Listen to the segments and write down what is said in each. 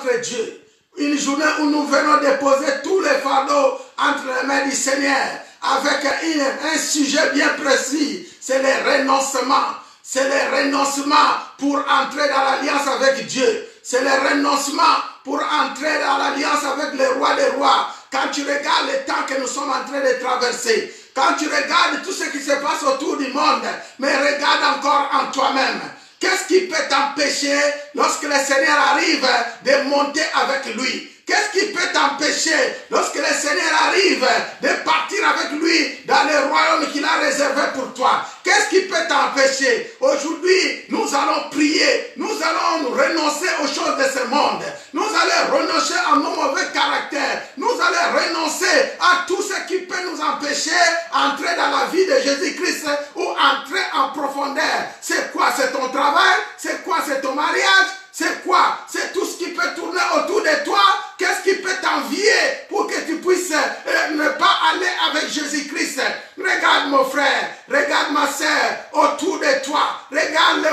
notre Dieu. Une journée où nous venons déposer tous les fardeaux entre les mains du Seigneur avec un sujet bien précis, c'est le renoncement. C'est le renoncement pour entrer dans l'alliance avec Dieu. C'est le renoncement pour entrer dans l'alliance avec le roi des rois. Quand tu regardes le temps que nous sommes en train de traverser, quand tu regardes tout ce qui se passe autour du monde, mais regarde encore en toi-même. Qu'est-ce qui peut t'empêcher, lorsque le Seigneur arrive, de monter avec lui? Qu'est-ce qui peut t'empêcher, lorsque le Seigneur arrive, de partir avec lui dans le royaume qu'il a réservé pour toi? Qu'est-ce qui peut t'empêcher? Aujourd'hui, nous allons prier, nous allons renoncer aux choses de ce monde. Nous allons renoncer à nos mauvais caractères. Nous allons renoncer à tout ce qui peut nous empêcher d'entrer dans la vie de Jésus-Christ ou entrer en profondeur. C'est quoi? C'est ton travail? C'est quoi? C'est ton mariage? C'est quoi? C'est tout ce qui peut tourner autour de toi. Qu'est-ce qui peut t'envier pour que tu puisses ne pas aller avec Jésus-Christ? Regarde mon frère, regarde ma soeur autour de toi. Regarde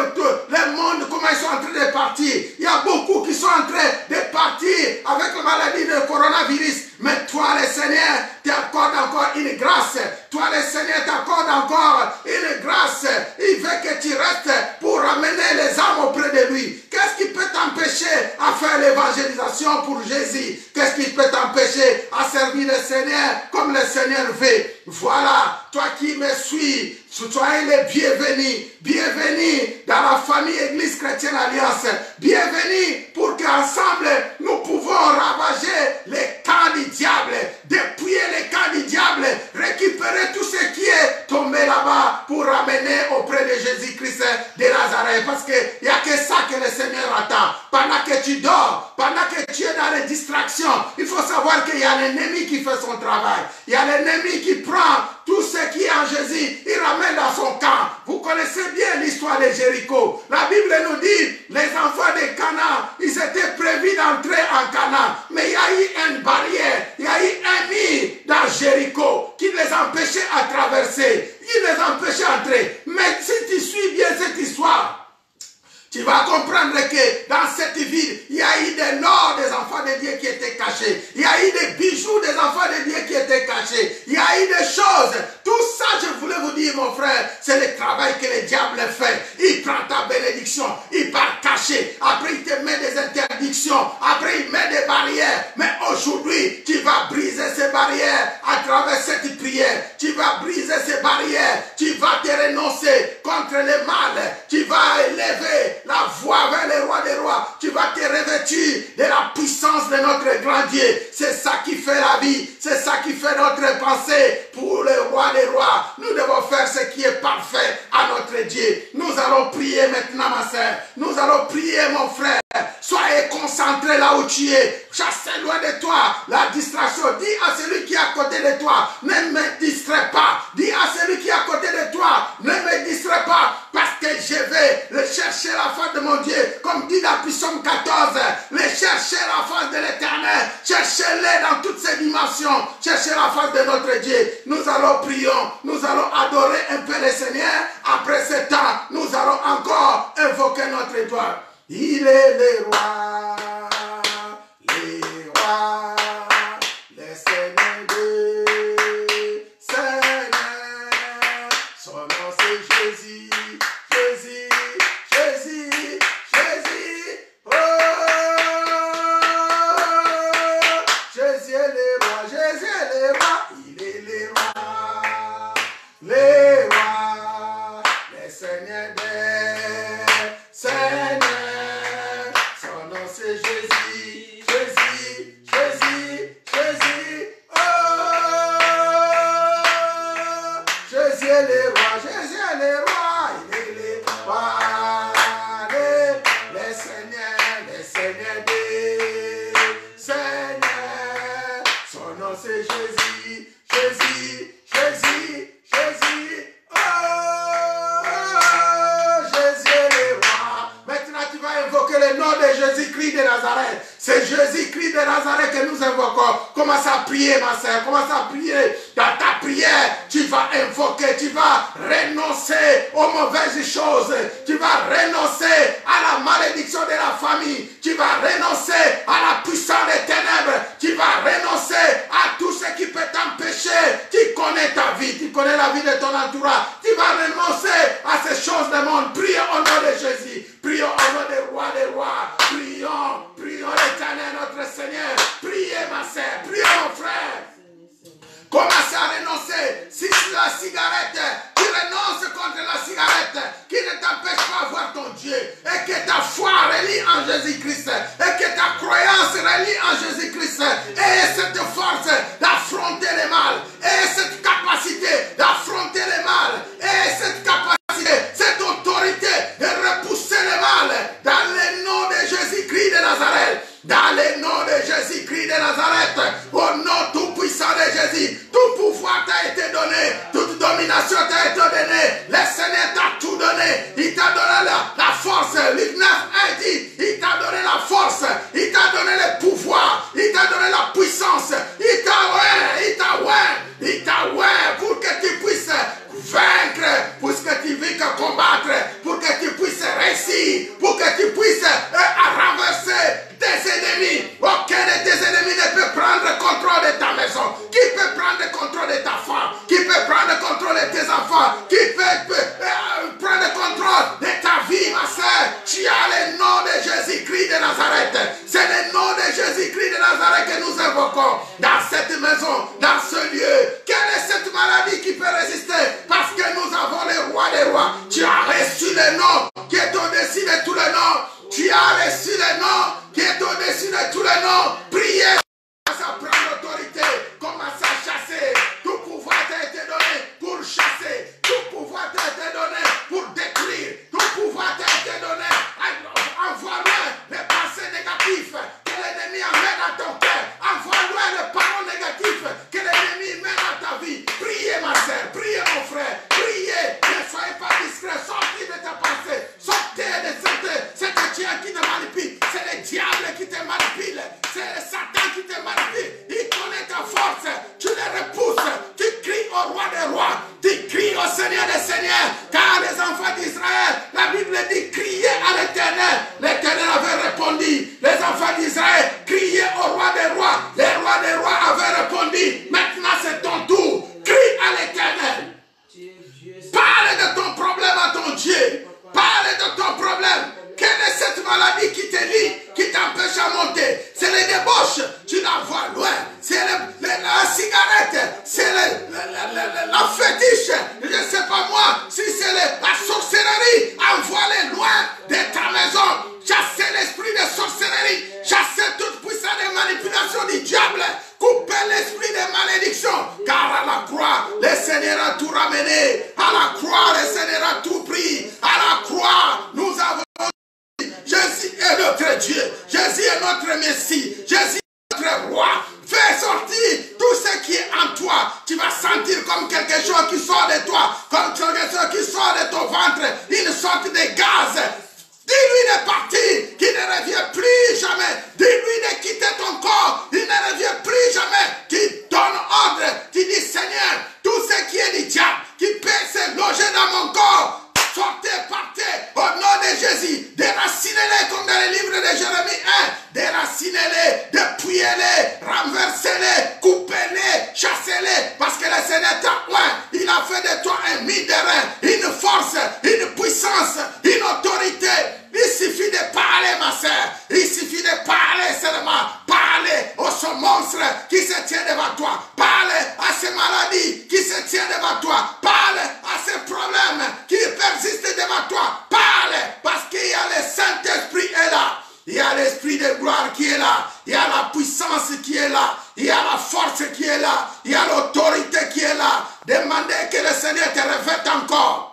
le monde, comment ils sont en train de partir. Il y a beaucoup qui sont en train de partir avec la maladie de coronavirus. Mais toi, le Seigneur, t'accorde encore une grâce. Toi, le Seigneur, t'accorde encore une grâce. Il veut que tu restes pour ramener les âmes auprès de lui. Qu'est-ce qui peut t'empêcher à faire l'évangélisation pour Jésus? Qu'est-ce qui peut t'empêcher à servir le Seigneur comme le Seigneur veut? Voilà, toi qui me suis, soyez les bienvenus. Bienvenue dans la famille Église Chrétienne Alliance. Bienvenue pour qu'ensemble nous pouvons ravager les camps du diable, dépouiller les camps du diable, récupérer tout ce qui est tombé là-bas pour ramener auprès de Jésus-Christ de Nazareth. Parce qu'il n'y a que ça que le Seigneur attend. Pendant que tu dors, pendant que tu es dans les distractions, il faut savoir qu'il y a l'ennemi qui fait son travail. Il y a l'ennemi qui prend tout ce qui est en Jésus, il ramène dans son camp. Vous connaissez bien l'histoire de Jéricho. La Bible nous dit, les enfants de Canaan, ils étaient prévus d'entrer en Canaan. Mais il y a eu une barrière, il y a eu un mur dans Jéricho qui les empêchait à traverser. Il les empêchait d'entrer. Mais si tu suis bien cette histoire, tu vas comprendre que dans cette ville, il y a eu de l'or des enfants de Dieu qui étaient cachés. Il y a eu des bijoux des enfants de Dieu qui étaient cachés. Il y a eu des choses. Tout ça, je voulais vous dire, mon frère, c'est le travail que le diable fait. Il prend ta bénédiction, il part cacher. Après, il te met des interdictions. Après, il met des barrières. Mais aujourd'hui, tu vas briser ces barrières à travers cette prière. Tu vas briser ces barrières. Tu vas te renoncer contre le mal. Tu vas élever la voix vers le roi des rois. Tu vas te revêtir de la puissance de notre grand Dieu. C'est ça qui fait la vie. C'est ça qui fait notre pensée pour le roi des rois. Nous devons faire ce qui est parfait à notre Dieu. Nous allons prier maintenant, ma soeur. Nous allons prier, mon frère. Soyez concentré là où tu es. Chassez loin de toi la distraction. Dis à celui qui est à côté de toi, ne me distrais pas. Dis à celui qui est à côté de toi, ne me distrais pas. Parce que je vais le chercher la face de mon Dieu. Comme dit dans Psaume 14, le chercher la face de l'Éternel. Cherchez-le dans toutes ses dimensions. Cherchez la face de notre Dieu. Nous allons prier. Nous allons adorer un peu le Seigneur. Après ce temps, nous allons encore invoquer notre gloire. Il est le roi, le Seigneur des Seigneurs. Son nom c'est Jésus, Jésus, Jésus, Jésus. Oh, Jésus est le roi, Jésus est le roi. Il est le roi, le Seigneur des Seigneurs. C'est Jésus, Jésus, Jésus, Jésus. Oh, Jésus est le roi, Jésus est le roi. Il est le roi, le Seigneur des Seigneurs. Son nom c'est Jésus, Jésus, Jésus, Jésus. Oh, Jésus est le roi. Maintenant tu vas invoquer le nom de Jésus-Christ de Nazareth. C'est Jésus-Christ de Nazareth que nous invoquons. Commence à prier, ma soeur. Commence à prier. Dans ta prière, tu vas invoquer, tu vas renoncer aux mauvaises choses. Tu vas renoncer à la malédiction de la famille. Tu vas renoncer à connais la vie de ton entourage. Tu vas renoncer à ces choses du monde. Prions au nom de Jésus. Prions au nom des rois des rois. Prions, prions l'Éternel, notre Seigneur. Priez ma sœur, priez mon frère. Commencez à renoncer. Si c'est la cigarette, tu renonces contre la cigarette qui ne t'empêche pas de voir ton Dieu. Et que ta foi relie en Jésus-Christ. Et que ta croyance relie en Jésus-Christ. Et cette force d'affronter le mal. Et cette capacité d'affronter le mal. Et cette capacité, cette autorité de repousser le mal. Dans le nom de Jésus-Christ de Nazareth. Dans le nom de Jésus-Christ de Nazareth. Au nom tout puissant de Jésus. Tout pouvoir t'a été donné. Toute domination t'a été donnée. Le Seigneur t'a tout donné. Il t'a donné la force. Luc 9, 1 dit, il t'a donné la force. Il t'a donné le pouvoir. Il t'a donné la puissance. Il t'a oint pour que tu puisses vaincre, pour que tu puisses combattre, pour que tu puisses réussir, pour que tu puisses renverser tes ennemis. Aucun de tes ennemis ne peut prendre contrôle de ta maison. Qui peut prendre contrôle de ta femme? Qui peut prendre contrôle de tes enfants? Qui peut prendre contrôle de ta vie, ma soeur? Tu as le nom de Jésus-Christ de Nazareth. C'est le nom de Jésus-Christ de Nazareth que nous invoquons dans cette maison, dans ce lieu. Quelle est cette maladie qui peut résister? Parce que nous avons le roi des rois. Tu as reçu le nom qui est au-dessus de tous les noms. Tu as reçu le nom qui est au-dessus de tous les noms. Priez. Commence à prendre l'autorité. Commence à chasser. Tout pouvoir t'a été donné pour chasser. Tout pouvoir t'a été donné pour détruire. Tout pouvoir t'a été donné. Envoie loin les pensées négatives que l'ennemi amène à ton cœur. Envoie loin les paroles négatives que l'ennemi mène à ta vie. Priez ma soeur, priez mon frère. Priez. Ne soyez pas discret. Sortez de ta pensée. Sortez de cette Dieu qui te manipule. C'est le diable qui te manipule. C'est le Satan qui te manipule. Il connaît ta force. Tu le repousses. Tu cries au roi des rois. Tu cries au Seigneur des seigneurs. Car les enfants d'Israël, la Bible dit, criez à l'Éternel. L'Éternel avait répondu. Les enfants d'Israël, criez au roi des rois. Les rois des rois avaient répondu. Maintenant c'est ton tour. Crie à l'Éternel. Parle de ton problème à ton Dieu. Parle de ton problème. Quelle est cette maladie qui te lie, qui t'empêche à monter? C'est les débauches, tu la vois loin. C'est la cigarette, c'est la fétiche. Je ne sais pas moi si c'est la sorcellerie. Envoie-les loin de ta maison. Chassez l'esprit de sorcellerie. Chassez toute puissance de manipulation du diable. Coupez l'esprit de malédiction. Car à la croix, le Seigneur a tout ramené. À la croix, le Seigneur a tout pris. À la croix, nous avons... Jésus est notre Dieu. Jésus est notre Messie. Jésus est notre roi. Fais sortir tout ce qui est en toi. Tu vas sentir comme quelque chose qui sort de toi. Comme quelque chose qui sort de ton ventre. Une sorte de gaz. Dis-lui de partir, qu'il ne revient plus jamais. Dis-lui de quitter ton corps, il ne revient plus jamais. Tu donnes ordre, tu dis Seigneur, tout ce qui est du diable, qui peut se loger dans mon corps, sortez, partez, au nom de Jésus. Déracinez-les comme dans le livre de Jérémie 1. Déracinez-les, dépouillez-les, renversez-les, coupez-les, chassez-les. Parce que le Seigneur t'a oint. Il a fait de toi un midérin, une force, une puissance, une autorité. Il suffit de parler, ma soeur. Il suffit de parler seulement. Parlez à ce monstre qui se tient devant toi. Parlez à ces maladies qui se tiennent devant toi. Parlez à ces problèmes qui persistent devant toi. Parlez parce qu'il y a le Saint-Esprit est là. Il y a l'Esprit de gloire qui est là. Il y a la puissance qui est là. Il y a la force qui est là. Il y a l'autorité qui est là. Demandez que le Seigneur te revête encore.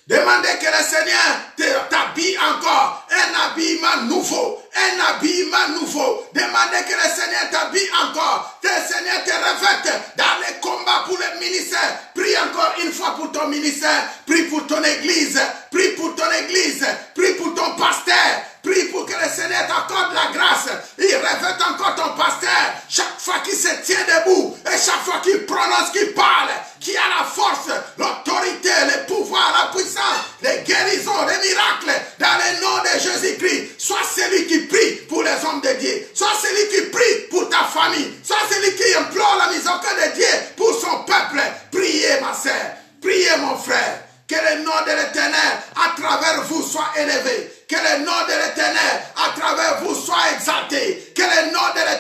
Demandez que le Seigneur t'habille encore. Un habillement nouveau. Un habillement nouveau. Demandez que le Seigneur t'habille encore. Que le Seigneur te revête dans les combats pour le ministère. Prie encore une fois pour ton ministère. Prie pour ton église. Prie pour ton église. Prie pour ton pasteur. Prie pour que le Seigneur t'accorde la grâce. Il revête encore ton pasteur. Chaque fois qu'il se tient debout et chaque fois qu'il prononce, qu'il parle, qui a la force, l'autorité, le pouvoir, la puissance, les guérisons, les miracles, dans le nom de Jésus-Christ. Sois celui qui prie pour les hommes de Dieu. Sois celui qui prie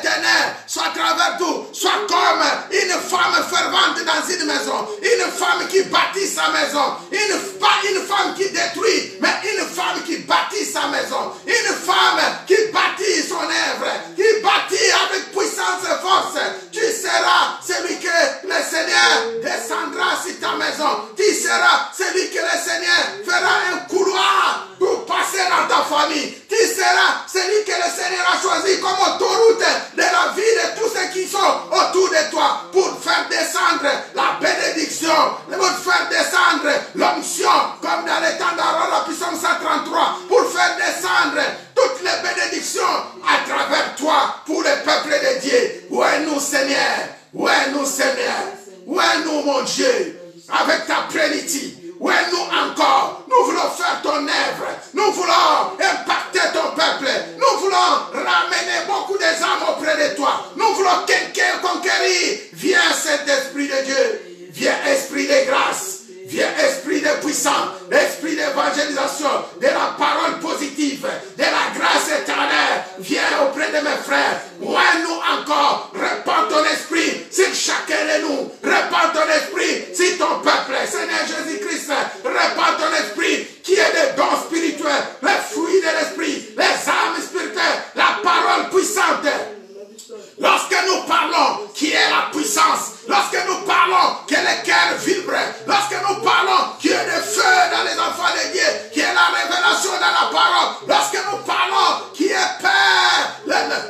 l'Éternel soit à travers tout, soit comme une femme fervente dans une maison, une femme qui bâtit sa maison, pas une femme qui détruit, mais une femme qui bâtit sa maison, une femme qui bâtit son œuvre, qui bâtit avec puissance et force. Tu seras celui que le Seigneur descendra sur ta maison. Tu seras celui que le Seigneur fera un couloir pour passer dans ta famille. Tu seras celui que le Seigneur a choisi comme autoroute de la vie de tous ceux qui sont autour de toi pour faire descendre la bénédiction, pour faire descendre l'onction, comme dans les temps d'Aaron, la puissance 133, pour faire descendre toutes les bénédictions à travers toi pour le peuple de Dieu. Où est nous, Seigneur? Où est nous, Seigneur? Où est nous, mon Dieu? Avec ta plénitude. Où est nous encore? Nous voulons faire ton œuvre. Nous voulons impacter ton peuple. Nous voulons ramener beaucoup des âmes auprès de toi. Nous voulons conquérir. Viens, Saint-Esprit de Dieu. Viens, Esprit de grâce. Viens, esprit de puissance, esprit d'évangélisation, de la parole positive, de la grâce éternelle. Viens auprès de mes frères. Oins-nous encore. Répands ton esprit sur chacun de nous. Répands ton esprit sur ton peuple. Seigneur Jésus-Christ, répands ton esprit qui est des dons spirituels, les fruits de l'esprit, les âmes spirituelles, la parole puissante. Lorsque nous parlons qui est la puissance, lorsque nous parlons que le cœur vibre, lorsque nous parlons qui est le feu dans les enfants de Dieu, qui est la révélation dans la parole, lorsque nous parlons qui est Père,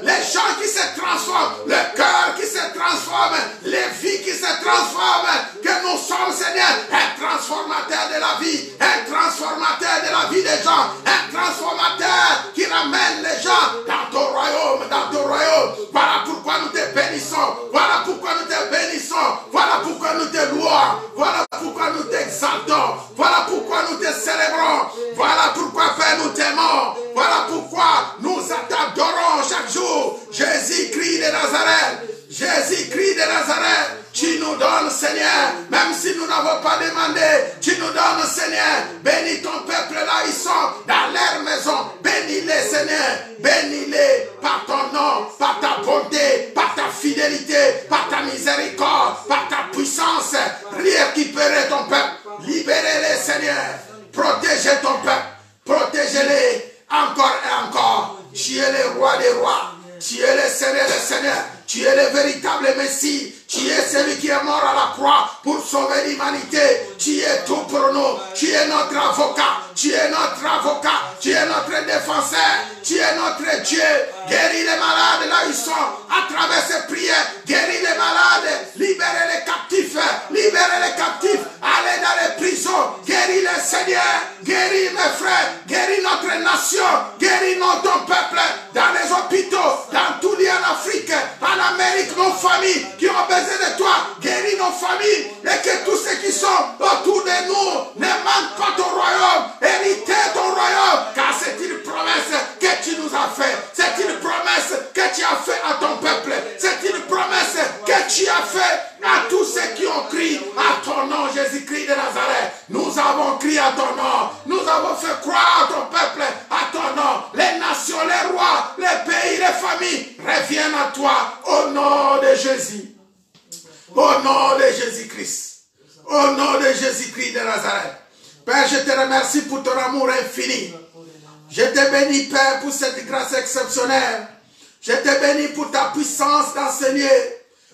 les gens qui se transforment, le cœur qui se transforme, les vies qui se transforment, que nous sommes, Seigneur, un transformateur de la vie, un transformateur de la vie des gens, un transformateur qui ramène les gens dans ton royaume, dans ton royaume. Voilà pourquoi nous te bénissons, voilà pourquoi nous te bénissons, voilà pourquoi nous te louons, voilà pourquoi nous t'exaltons, voilà pourquoi nous te célébrons, voilà pourquoi, Père, nous t'aimons, voilà pourquoi nous t'adorons chaque jour. Jésus-Christ de Nazareth, Jésus-Christ de Nazareth, tu nous donnes, Seigneur, même si nous n'avons pas demandé, tu nous donnes, Seigneur. Bénis ton peuple là, ils sont dans leur maison. Bénis-les, Seigneur. Bénis-les par ton nom, par ta bonté, par ta fidélité, par ta miséricorde, par ta puissance. Récupérer ton peuple. Libérez-les, Seigneur. Protégez ton peuple. Protégez-les encore et encore. Tu es le roi des rois. Tu es le Seigneur des seigneurs. Tu es le véritable Messie. Tu es celui qui est mort à la croix pour sauver l'humanité. Tu es tout pour nous. Tu es notre avocat. Tu es notre avocat. Tu es notre défenseur. Tu es notre Dieu. Guéris les malades là où ils sont. À travers ces prières, guéris les malades. Libérez les captifs. Libérez les captifs. Allez dans les prisons. Guéris les seigneurs. Guéris mes frères. Guéris notre nation. Guéris ton peuple. Dans les hôpitaux. Dans tout lieu en Afrique. En Amérique, nos familles qui ont besoin de toi, guéris nos familles et que tous ceux qui sont autour de nous ne manquent pas ton royaume, héritez ton royaume, car c'est une promesse que tu nous as fait, c'est une promesse que tu as fait à ton peuple, c'est une promesse que tu as fait à tous ceux qui ont crié à ton nom, Jésus-Christ de Nazareth. Nous avons crié à ton nom, nous avons fait croire à ton peuple, à ton nom. Les nations, les rois, les pays, les familles reviennent à toi au nom de Jésus. Au nom de Jésus-Christ. Au nom de Jésus-Christ de Nazareth. Père, je te remercie pour ton amour infini. Je te bénis, Père, pour cette grâce exceptionnelle. Je te bénis pour ta puissance d'enseigner.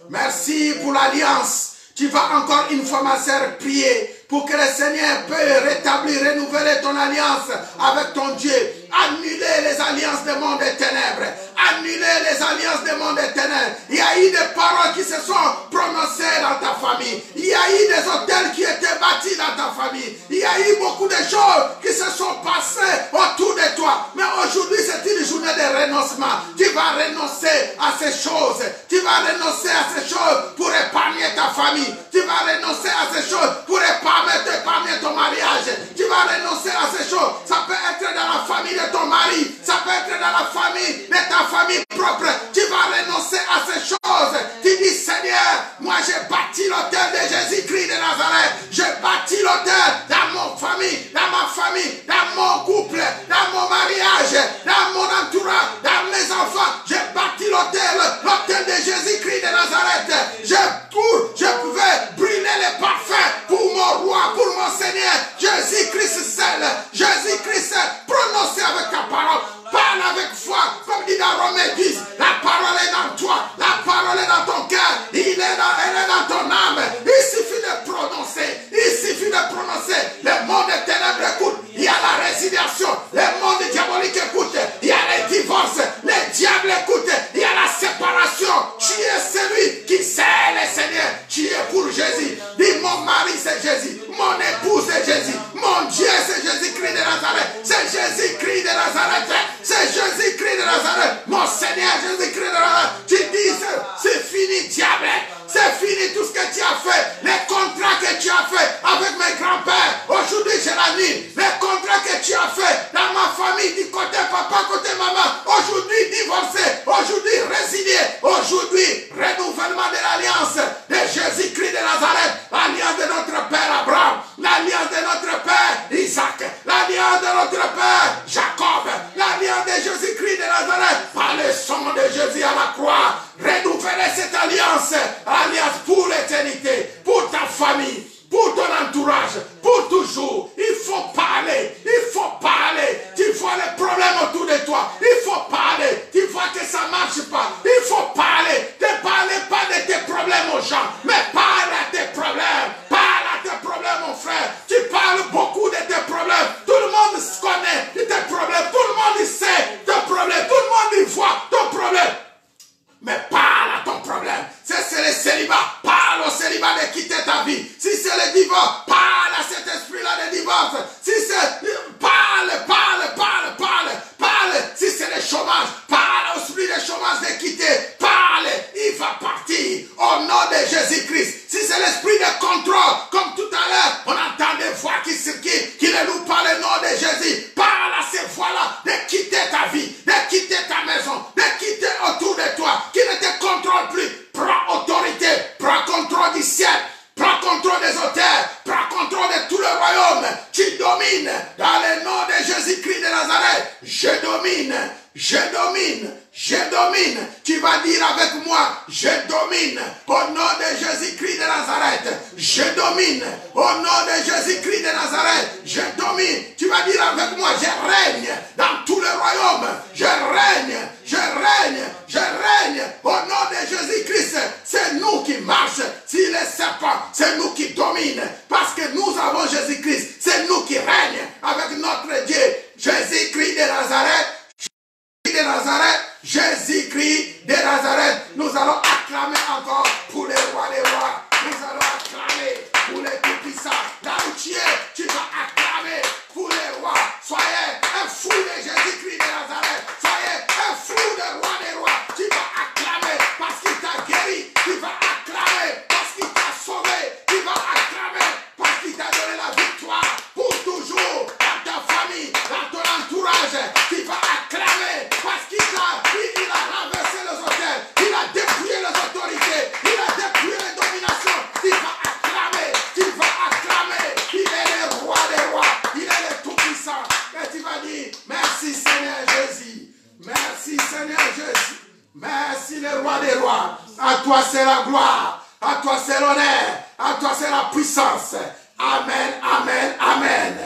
Merci pour l'alliance. Tu vas encore une fois, ma sœur, prier pour que le Seigneur puisse rétablir, renouveler ton alliance avec ton Dieu. Annuler les alliances des mondes des ténèbres. Annuler les alliances des mondes des ténèbres. Il y a eu des paroles qui se sont prononcées dans ta famille. Il y a eu des hôtels qui étaient bâtis dans ta famille. Il y a eu beaucoup de choses qui se sont passées autour de toi. Mais aujourd'hui, c'est une journée de renoncement. Tu vas renoncer à ces choses. Tu vas renoncer à ces choses pour épargner ta famille. Tu vas renoncer à ces choses pour épargner ton mariage. Tu vas renoncer à ces choses. Ça peut être dans la famille de ton mari. Ça peut être dans la famille de ta famille propre. Tu vas renoncer à ces choses. Tu dis, Seigneur, moi j'ai bâti l'autel de Jésus-Christ de Nazareth. J'ai bâti l'autel dans mon famille, dans ma famille, dans mon couple, dans mon mariage, dans mon entourage, dans mes enfants. J'ai bâti l'autel réduise. La parole est dans toi. La parole est dans ton cœur. Elle est dans ton âme. Il suffit de prononcer. Il suffit de prononcer. Le monde des ténèbres écoute. Il y a la résiliation. Le monde diabolique écoute. Il y a les divorces. Les diables écoutent. Il y a la séparation. Tu es celui qui sait le Seigneur. Tu es pour Jésus. Dis, mon mari c'est Jésus. Mon épouse c'est Jésus. Mon Dieu c'est Jésus-Christ de Nazareth. C'est Jésus-Christ de Nazareth. C'est Jésus-Christ de Nazareth. Mon Seigneur Jésus-Christ de Nazareth. Tu dis, c'est fini, diable. C'est fini tout ce que tu as fait. Les contrats que tu as fait avec mes grands-pères. Aujourd'hui, je l'annule. Les contrats que tu as fait dans ma famille, du côté papa, côté maman. Aujourd'hui, divorcé. Aujourd'hui, résilié. Aujourd'hui, renouvellement de l'alliance de Jésus-Christ de Nazareth. L'alliance de notre père Abraham. L'alliance de notre père Isaac. L'alliance de notre père Jacob. L'alliance de Jésus-Christ de Nazareth. Par le sang de Jésus à la croix. Renouveler cette alliance. Alliance pour l'éternité. Pour ta famille. Pour ton entourage. Pour toujours. Il faut parler. Il faut parler. Tu vois les problèmes autour de toi. Il faut parler. Tu vois que ça ne marche pas. Il faut parler. Ne parlez pas de tes problèmes aux gens. Mais parle à tes problèmes. Parle à tes problèmes, mon frère. Tu parles beaucoup de tes problèmes. Tout le monde se connaît de tes problèmes. Tout le monde sait tes problèmes. Tout le monde y voit ton problème. Mais parle à ton problème. Si c'est le célibat, parle au célibat de quitter ta vie. Si c'est le divorce, parle à cet esprit-là de divorce. Si c'est... Parle. Si c'est le chômage, parle au esprit de chômage de quitter. Parle. Il va partir au nom de Jésus-Christ. Si c'est l'esprit de contrôle, comme tout à l'heure, on entend des voix qui circulent, qui ne louent pas le nom de Jésus. Parle à ces voix-là de quitter ta vie, de quitter ta maison, de quitter autour de toi, qui ne te contrôle plus. Prends autorité, prends contrôle du ciel, prends contrôle des auteurs, prends contrôle de tout le royaume. Tu domines dans le nom de Jésus-Christ de Nazareth. Je domine. Tu vas dire avec moi, je domine au nom de Jésus-Christ de Nazareth. Je domine au nom de Jésus-Christ de Nazareth. Je domine. Tu vas dire avec moi, je règne dans tout le royaume. Je règne au nom de Jésus-Christ. C'est nous qui marchons. Si les serpents, c'est nous qui dominent. Parce que nous avons Jésus-Christ. C'est nous qui règnent avec notre Dieu. Jésus-Christ de Nazareth. Jésus-Christ de Nazareth. Nous allons acclamer encore pour les rois des rois. Nous allons acclamer pour les tout-puissants. Là où tu es, tu vas acclamer pour les rois. Soyez un fou de Jésus-Christ de Nazareth. Soyez un fou de roi des rois. Tu vas acclamer parce qu'il t'a guéri. Tu vas acclamer parce qu'il t'a sauvé. Tu vas acclamer parce qu'il t'a donné la victoire pour toujours dans ta famille, dans ton entourage. Tu vas acclamer parce qu'il a renversé les auteurs. Il a dépouillé les autorités. Il a dépouillé les dominations. Tu vas acclamer. Il est le roi des rois. Il est le tout-puissant. Et tu vas dire, merci Seigneur Jésus. Merci Seigneur Jésus. Merci le roi des rois. À toi c'est la gloire. À toi c'est l'honneur. À toi c'est la puissance. Amen, amen, amen.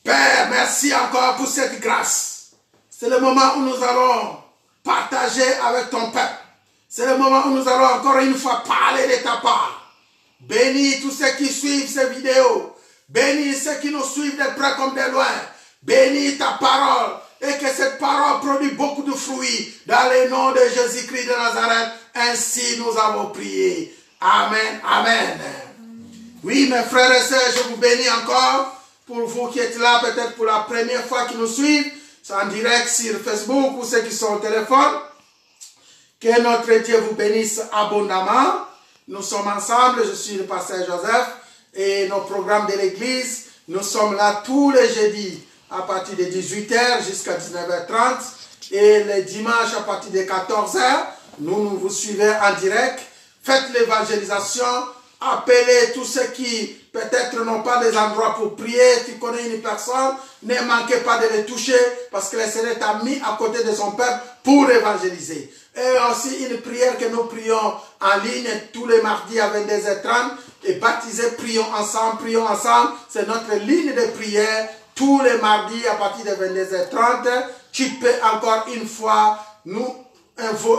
Père, merci encore pour cette grâce. C'est le moment où nous allons partager avec ton peuple. C'est le moment où nous allons encore une fois parler de ta part. Bénis tous ceux qui suivent ces vidéos. Bénis ceux qui nous suivent de près comme de loin. Bénis ta parole et que cette parole produise beaucoup de fruits dans le nom de Jésus-Christ de Nazareth. Ainsi nous avons prié. Amen, amen. Oui, mes frères et sœurs, je vous bénis encore. Pour vous qui êtes là, peut-être pour la première fois qui nous suivent, c'est en direct sur Facebook ou ceux qui sont au téléphone. Que notre Dieu vous bénisse abondamment. Nous sommes ensemble, je suis le pasteur Joseph et nos programmes de l'église, nous sommes là tous les jeudis à partir de 18h jusqu'à 19h30 et les dimanches à partir de 14h, nous vous suivez en direct. Faites l'évangélisation, appelez tous ceux qui peut-être n'ont pas des endroits pour prier. Tu connais une personne, ne manquez pas de les toucher parce que le Seigneur t'a mis à côté de son peuple pour évangéliser. Et aussi une prière que nous prions en ligne tous les mardis à 22h30 et baptisés, prions ensemble. C'est notre ligne de prière tous les mardis à partir de 22h30. tu peux encore une fois nous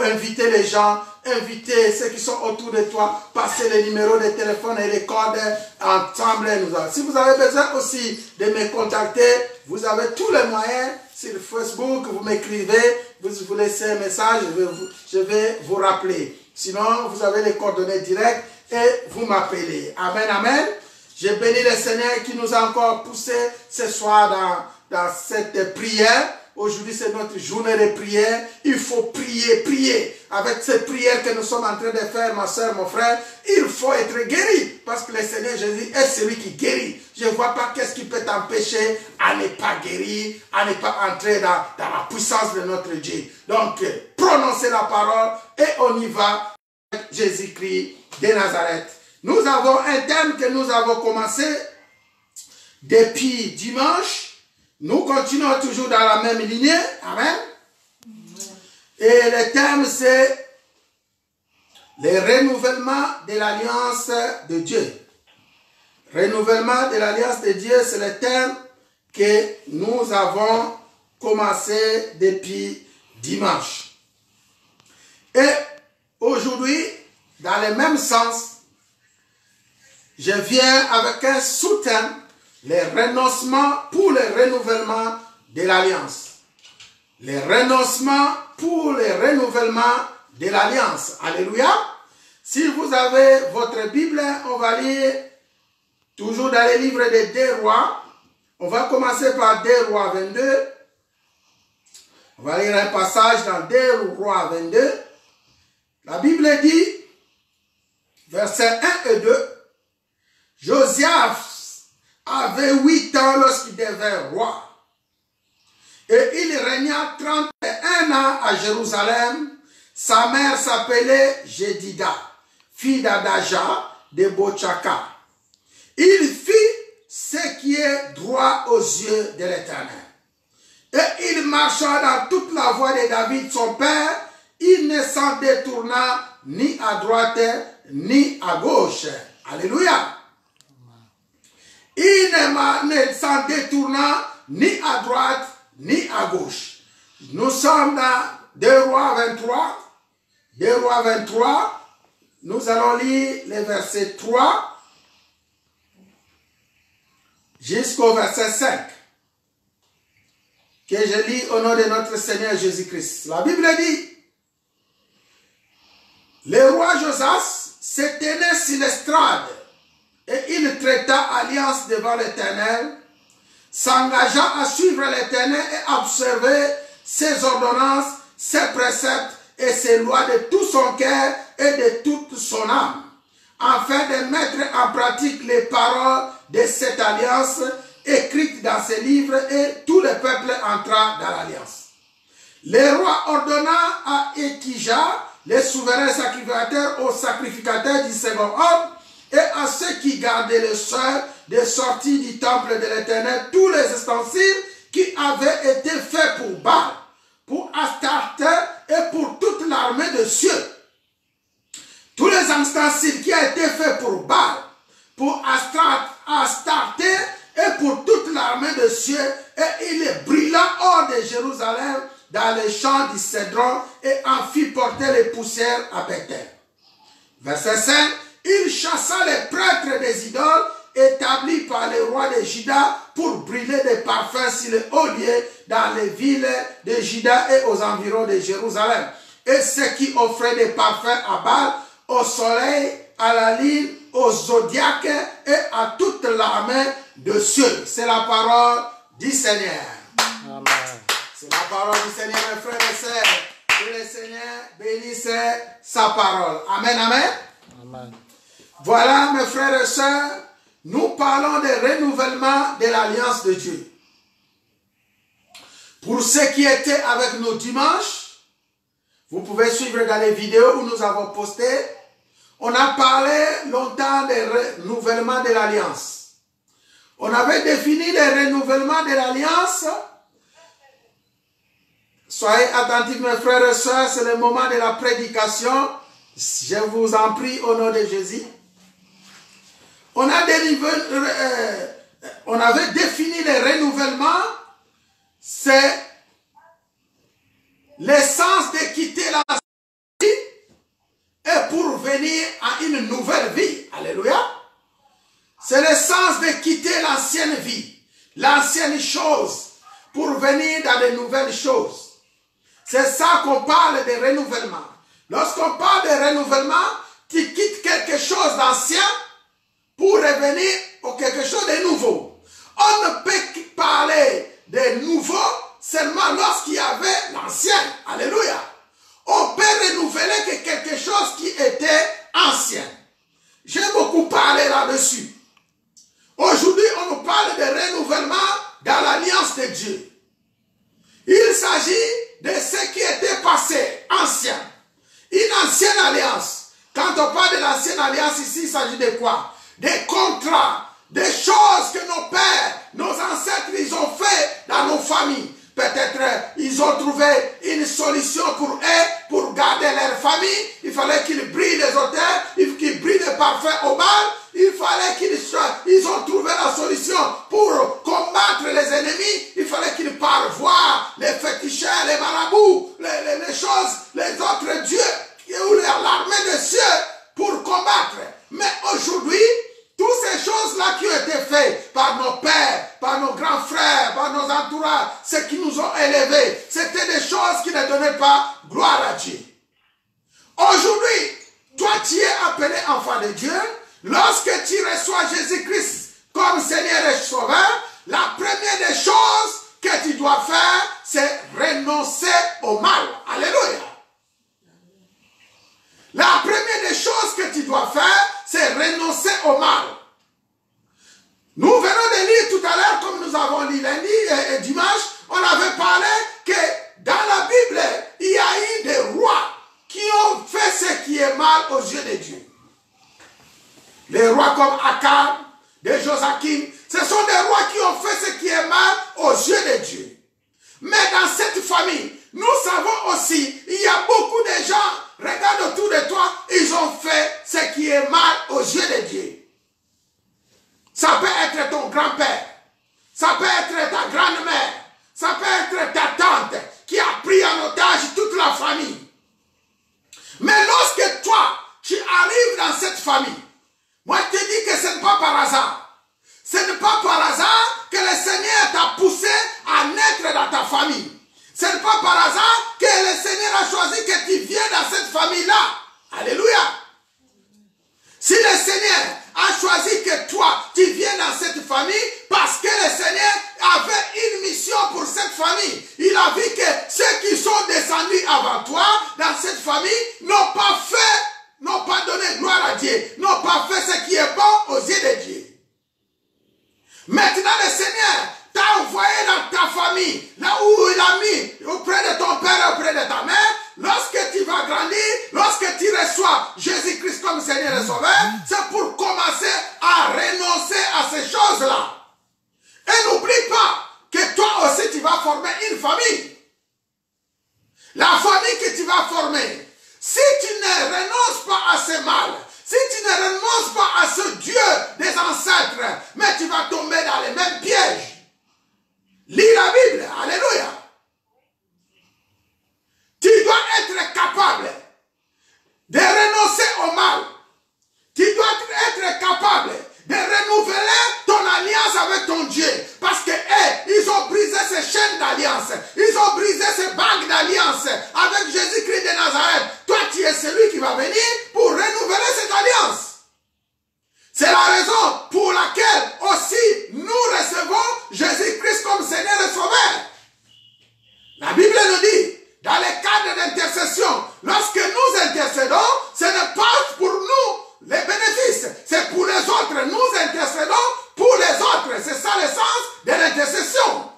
inviter les gens, inviter ceux qui sont autour de toi, passer les numéros de téléphone et les codes ensemble. Si vous avez besoin aussi de me contacter, vous avez tous les moyens sur Facebook, vous m'écrivez, vous laissez un message, je vais vous rappeler. Sinon, vous avez les coordonnées directes et vous m'appelez. Amen, amen. Je bénis le Seigneur qui nous a encore poussé ce soir dans cette prière. Aujourd'hui, c'est notre journée de prière. Il faut prier, prier. Avec cette prière que nous sommes en train de faire, ma soeur, mon frère, il faut être guéri. Parce que le Seigneur Jésus est celui qui guérit. Je ne vois pas qu'est-ce qui peut t'empêcher à ne pas guérir, à ne pas entrer dans la puissance de notre Dieu. Donc, prononcez la parole et on y va. Jésus-Christ de Nazareth. Nous avons un thème que nous avons commencé depuis dimanche. Nous continuons toujours dans la même lignée. Amen. Et le thème, c'est le renouvellement de l'alliance de Dieu. Renouvellement de l'alliance de Dieu, c'est le thème que nous avons commencé depuis dimanche. Et aujourd'hui, dans le même sens, je viens avec un sous-thème, le renoncement pour le renouvellement de l'alliance. Le renoncement pour le renouvellement de l'alliance. Alléluia. Si vous avez votre Bible, on va lire toujours dans les livres des 2 Rois. On va commencer par 2 Rois 22. On va lire un passage dans 2 Rois 22. La Bible dit, versets 1 et 2, Josias avait 8 ans lorsqu'il devint roi. Et il régna 31 ans à Jérusalem. Sa mère s'appelait Jedida, fille d'Adaja de Bochaka. Il fit ce qui est droit aux yeux de l'Éternel. Et il marcha dans toute la voie de David son père. Il ne s'en détourna ni à droite ni à gauche. Alléluia. Il ne s'en détourna ni à droite ni à gauche. Nous sommes dans 2 Rois 23. 2 Rois 23. Nous allons lire les versets 3 jusqu'au verset 5. Que je lis au nom de notre Seigneur Jésus-Christ. La Bible dit, le roi Josias se tenait sur l'estrade et il traita alliance devant l'Éternel, s'engagea à suivre l'Éternel et observer ses ordonnances, ses préceptes et ses lois de tout son cœur et de toute son âme, afin de mettre en pratique les paroles de cette alliance écrites dans ces livres, et tout le peuple entra dans l'alliance. Le roi ordonna à Ékija, les souverains sacrificateurs, aux sacrificateurs du second ordre, et à ceux qui gardaient le seuil de sortie du temple de l'Éternel, tous les ustensiles qui avaient été faits pour Baal, pour Astarte et pour toute l'armée de cieux. Tous les ustensiles qui ont été faits pour Baal, pour Astarte et pour toute l'armée de cieux, et il les brûla hors de Jérusalem dans les champs du Cédron et en fit porter les poussières à Bethel. Verset 5. Il chassa les prêtres des idoles établis par les rois de Juda pour brûler des parfums sur les hauts lieux dans les villes de Juda et aux environs de Jérusalem. Et ceux qui offraient des parfums à Baal, au soleil, à la lune, au zodiaque et à toute l'armée de cieux. C'est la parole du Seigneur. Amen. C'est la parole du Seigneur, mes frères et sœurs. Que le Seigneur bénisse sa parole. Amen, amen. Amen. Voilà, mes frères et sœurs, nous parlons du renouvellement de l'alliance de Dieu. Pour ceux qui étaient avec nous dimanche, vous pouvez suivre dans les vidéos où nous avons posté. On a parlé longtemps du renouvellement de l'alliance. On avait défini le renouvellement de l'alliance. Soyez attentifs, mes frères et sœurs, c'est le moment de la prédication. Je vous en prie au nom de Jésus. On avait défini le renouvellement, c'est l'essence de quitter la vie et pour venir à une nouvelle vie. Alléluia. C'est l'essence de quitter l'ancienne vie, l'ancienne chose, pour venir dans de nouvelles choses. C'est ça qu'on parle de renouvellement. Lorsqu'on parle de renouvellement, tu quittes quelque chose d'ancien pour revenir à quelque chose de nouveau. On ne peut parler de nouveau seulement lorsqu'il y avait l'ancien. Alléluia. On peut renouveler que quelque chose qui était ancien. J'ai beaucoup parlé là-dessus. Aujourd'hui, on nous parle de renouvellement dans l'alliance de Dieu. Il s'agit de ce qui était passé, ancien. Une ancienne alliance. Quand on parle de l'ancienne alliance ici, il s'agit de quoi? Des contrats, des choses que nos pères, nos ancêtres, ils ont fait dans nos familles. Peut-être ils ont trouvé une solution pour eux, pour garder leur famille. Il fallait qu'ils brillent les auteurs, qu'ils brillent les parfums au mal. Il fallait qu'ils ont trouvé la solution pour combattre les ennemis. Il fallait qu'ils partent voir les féticheurs, les marabouts, les choses, les autres dieux, ou l'armée des cieux pour combattre. Mais aujourd'hui, toutes ces choses-là qui ont été faites par nos pères, par nos grands frères, par nos entourages, ceux qui nous ont élevés, c'était des choses qui ne donnaient pas gloire à Dieu. Aujourd'hui, toi tu es appelé enfant de Dieu. Lorsque tu reçois Jésus-Christ comme Seigneur et Sauveur, la première des choses que tu dois faire, c'est renoncer au mal. Alléluia. La première des choses que tu dois faire, c'est renoncer au mal. Nous venons de lire tout à l'heure, comme nous avons lu lundi et dimanche, on avait parlé que dans la Bible, il y a eu des rois qui ont fait ce qui est mal aux yeux de Dieu. Les rois comme Akab, des Joachim, ce sont des rois qui ont fait ce qui est mal aux yeux de Dieu. Mais dans cette famille, nous savons aussi, il y a beaucoup de gens, regarde autour de toi, ils ont fait ce qui est mal aux yeux de Dieu. Ça peut être ton grand-père, ça peut être ta grand-mère, ça peut être ta tante qui a pris en otage toute la famille. Mais lorsque toi, tu arrives dans cette famille, moi je te dis que ce n'est pas par hasard. Ce n'est pas par hasard que le Seigneur t'a poussé à naître dans ta famille. Ce n'est pas par hasard que le Seigneur a choisi que tu viennes dans cette famille-là. Alléluia. Si le Seigneur a choisi que toi, tu viennes dans cette famille, parce que le Seigneur avait une mission pour cette famille. Il a vu que ceux qui sont descendus avant toi, dans cette famille, n'ont pas fait, n'ont pas donné gloire à Dieu, n'ont pas fait ce qui est bon aux yeux de Dieu. Maintenant, le Seigneur t'a envoyé dans ta famille, là où il a mis, auprès de ton père et auprès de ta mère. Lorsque tu vas grandir, lorsque tu reçois Jésus-Christ comme Seigneur et Sauveur, c'est pour commencer à renoncer à ces choses-là. Et n'oublie pas que toi aussi tu vas former une famille. La famille que tu vas former, si tu ne renonces pas à ce mal, si tu ne renonces pas à ce Dieu des ancêtres, mais tu vas tomber dans les mêmes pièges. Lis la Bible, alléluia. Tu dois être capable de renoncer au mal. Tu dois être capable de renouveler ton alliance avec ton Dieu. Parce que ils ont brisé ces chaînes d'alliance. Ils ont brisé ces bagues d'alliance avec Jésus-Christ de Nazareth. Toi, tu es celui qui va venir pour renouveler cette alliance. C'est la raison pour laquelle aussi nous recevons Jésus-Christ comme Seigneur et Sauveur. La Bible nous dit, dans le cadre d'intercession, lorsque nous intercédons, ce n'est pas pour nous les bénéfices, c'est pour les autres. Nous intercédons pour les autres. C'est ça le sens de l'intercession.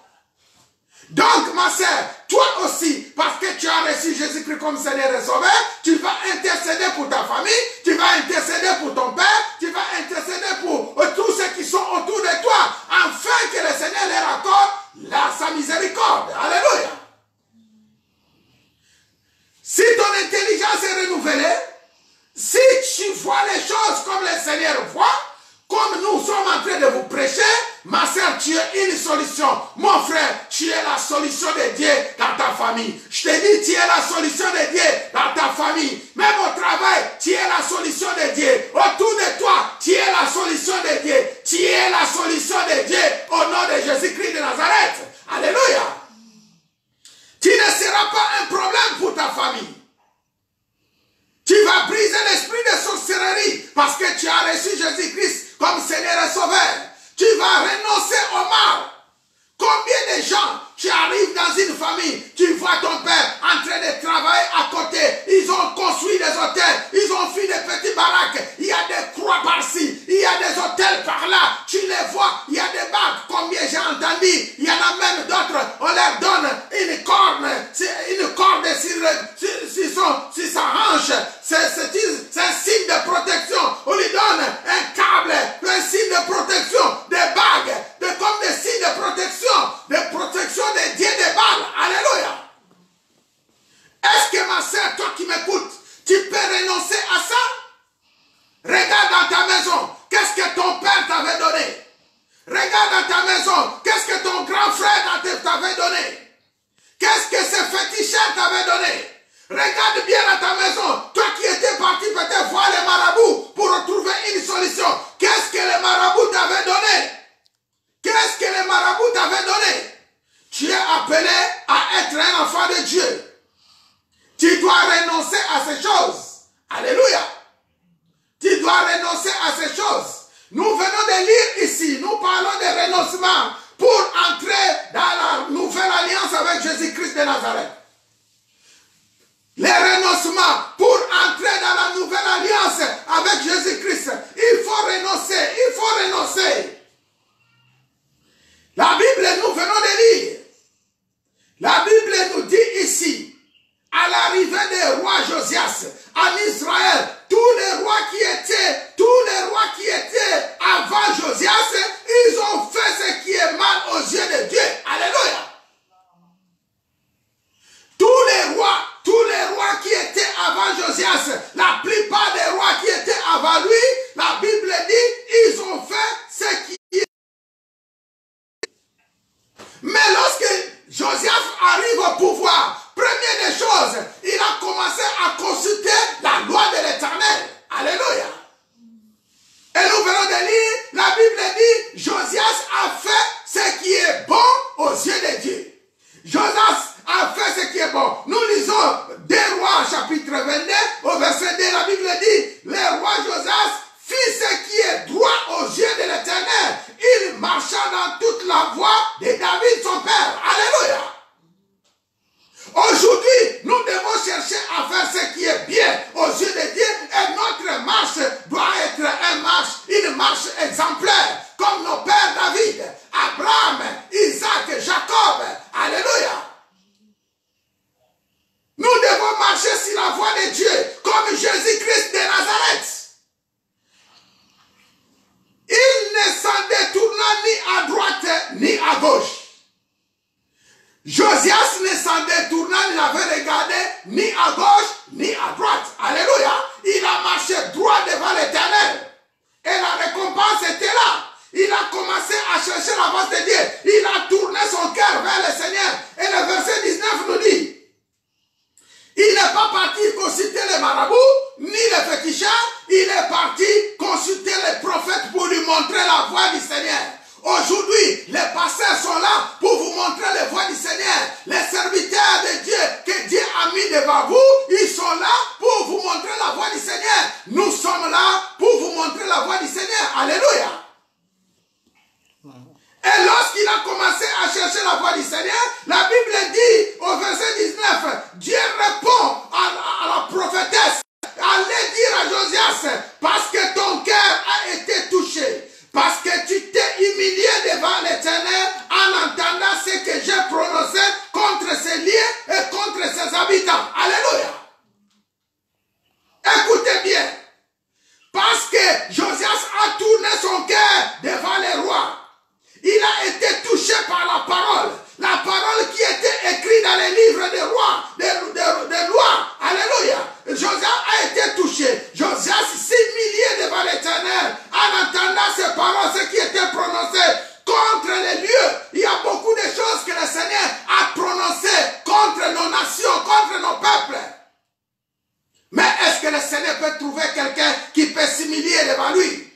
Donc, ma sœur, toi aussi, parce que tu as reçu Jésus-Christ comme Seigneur et Sauveur, tu vas intercéder pour ta famille, tu vas intercéder pour ton père, tu vas intercéder pour tous ceux qui sont autour de toi, afin que le Seigneur leur accorde sa miséricorde. Alléluia. Si ton intelligence est renouvelée, si tu vois les choses comme le Seigneur voit, comme nous sommes en train de vous prêcher, ma soeur, tu as une solution. Mon frère, tu es la solution de Dieu dans ta famille. Je te dis, tu es la solution de Dieu dans ta famille. Même au travail, tu es la solution de Dieu. Autour de toi, tu es la solution de Dieu. Tu es la solution de Dieu au nom de Jésus-Christ de Nazareth. Alléluia. Tu ne seras pas un problème pour ta famille. Tu vas briser l'esprit de sorcellerie parce que tu as reçu Jésus-Christ comme Seigneur et Sauveur. Tu vas renoncer au mal. Combien de gens, tu arrives dans une famille, tu vois ton père en train de travailler à côté, ils ont construit des hôtels, ils ont fait des petits baraques, il y a des croix par-ci, il y a des hôtels par-là, tu les vois, il y a des bagues, combien j'ai entendu, il y en a même d'autres, on leur donne une corde sur sa hanche, c'est un signe de protection, on lui donne un câble, un signe de protection, des bagues, comme des signes de protection des dieux des balles. Alléluia. Est-ce que ma soeur, toi qui m'écoutes, tu peux renoncer à ça? Regarde dans ta maison, qu'est-ce que ton père t'avait donné? Regarde dans ta maison, qu'est-ce que ton grand frère t'avait donné? Qu'est-ce que ce féticheur t'avait donné? Regarde bien dans ta maison, toi qui étais parti peut-être voir les marabouts pour retrouver une solution. Qu'est-ce que les marabouts t'avaient donné? Qu'est-ce que les marabouts t'avaient donné? Tu es appelé à être un enfant de Dieu. Tu dois renoncer à ces choses. Alléluia. Tu dois renoncer à ces choses. Nous venons de lire ici, nous parlons de renoncement pour entrer dans la nouvelle alliance avec Jésus-Christ de Nazareth. Les renoncements pour entrer dans la nouvelle alliance avec Jésus-Christ. Il faut renoncer, il faut renoncer. La Bible, nous venons de lire. La Bible nous dit ici, à l'arrivée des rois Josias en Israël, tous les rois qui étaient avant Josias, ils ont fait ce qui est mal aux yeux de Dieu. Alléluia. Tous les rois qui étaient avant Josias, la plupart des rois qui étaient avant lui, la Bible dit, ils ont fait ce qui est. Mais lorsque Josias arrive au pouvoir, première des choses, il a commencé à consulter la loi de l'Éternel. Alléluia. Et nous venons de lire, la Bible dit, Josias a fait ce qui est bon aux yeux de Dieu. Josias a fait ce qui est bon. Nous lisons 2 Rois chapitre 22 au verset 2, la Bible dit, le roi Josias fit ce qui est droit aux yeux de l'Éternel. Il marcha dans toute la voie de David son père. Alléluia. Aujourd'hui, nous devons chercher à faire ce qui est bien aux yeux de Dieu et notre marche doit être une marche exemplaire comme nos pères David, Abraham, Isaac, Jacob. Alléluia. Nous devons marcher sur la voie de Dieu comme Jésus-Christ de Nazareth. Il ne s'en détourna ni à droite ni à gauche. Josias ne s'en détourna, il n'avait regardé ni à gauche ni à droite. Alléluia. Il a marché droit devant l'Éternel. Et la récompense était là. Il a commencé à chercher la face de Dieu. Il a tourné son cœur vers le Seigneur. Et le verset 19 nous dit, il n'est pas parti consulter les marabouts, ni les féticheurs. Il est parti consulter les prophètes pour lui montrer la voie du Seigneur. Aujourd'hui, les pasteurs sont là pour vous montrer les voies du Seigneur. Les serviteurs de Dieu que Dieu a mis devant vous, ils sont là pour vous montrer la voie du Seigneur. Nous sommes là pour vous montrer la voie du Seigneur. Alléluia. Et lorsqu'il a commencé à chercher la voie du Seigneur, la Bible dit au verset 19, Dieu répond à la prophétesse, allez dire à Josias, parce que ton cœur a été touché, parce que tu t'es humilié devant l'Éternel en entendant ce que j'ai prononcé contre ses lieux et contre ses habitants. Alléluia. peut trouver quelqu'un qui peut s'humilier devant lui.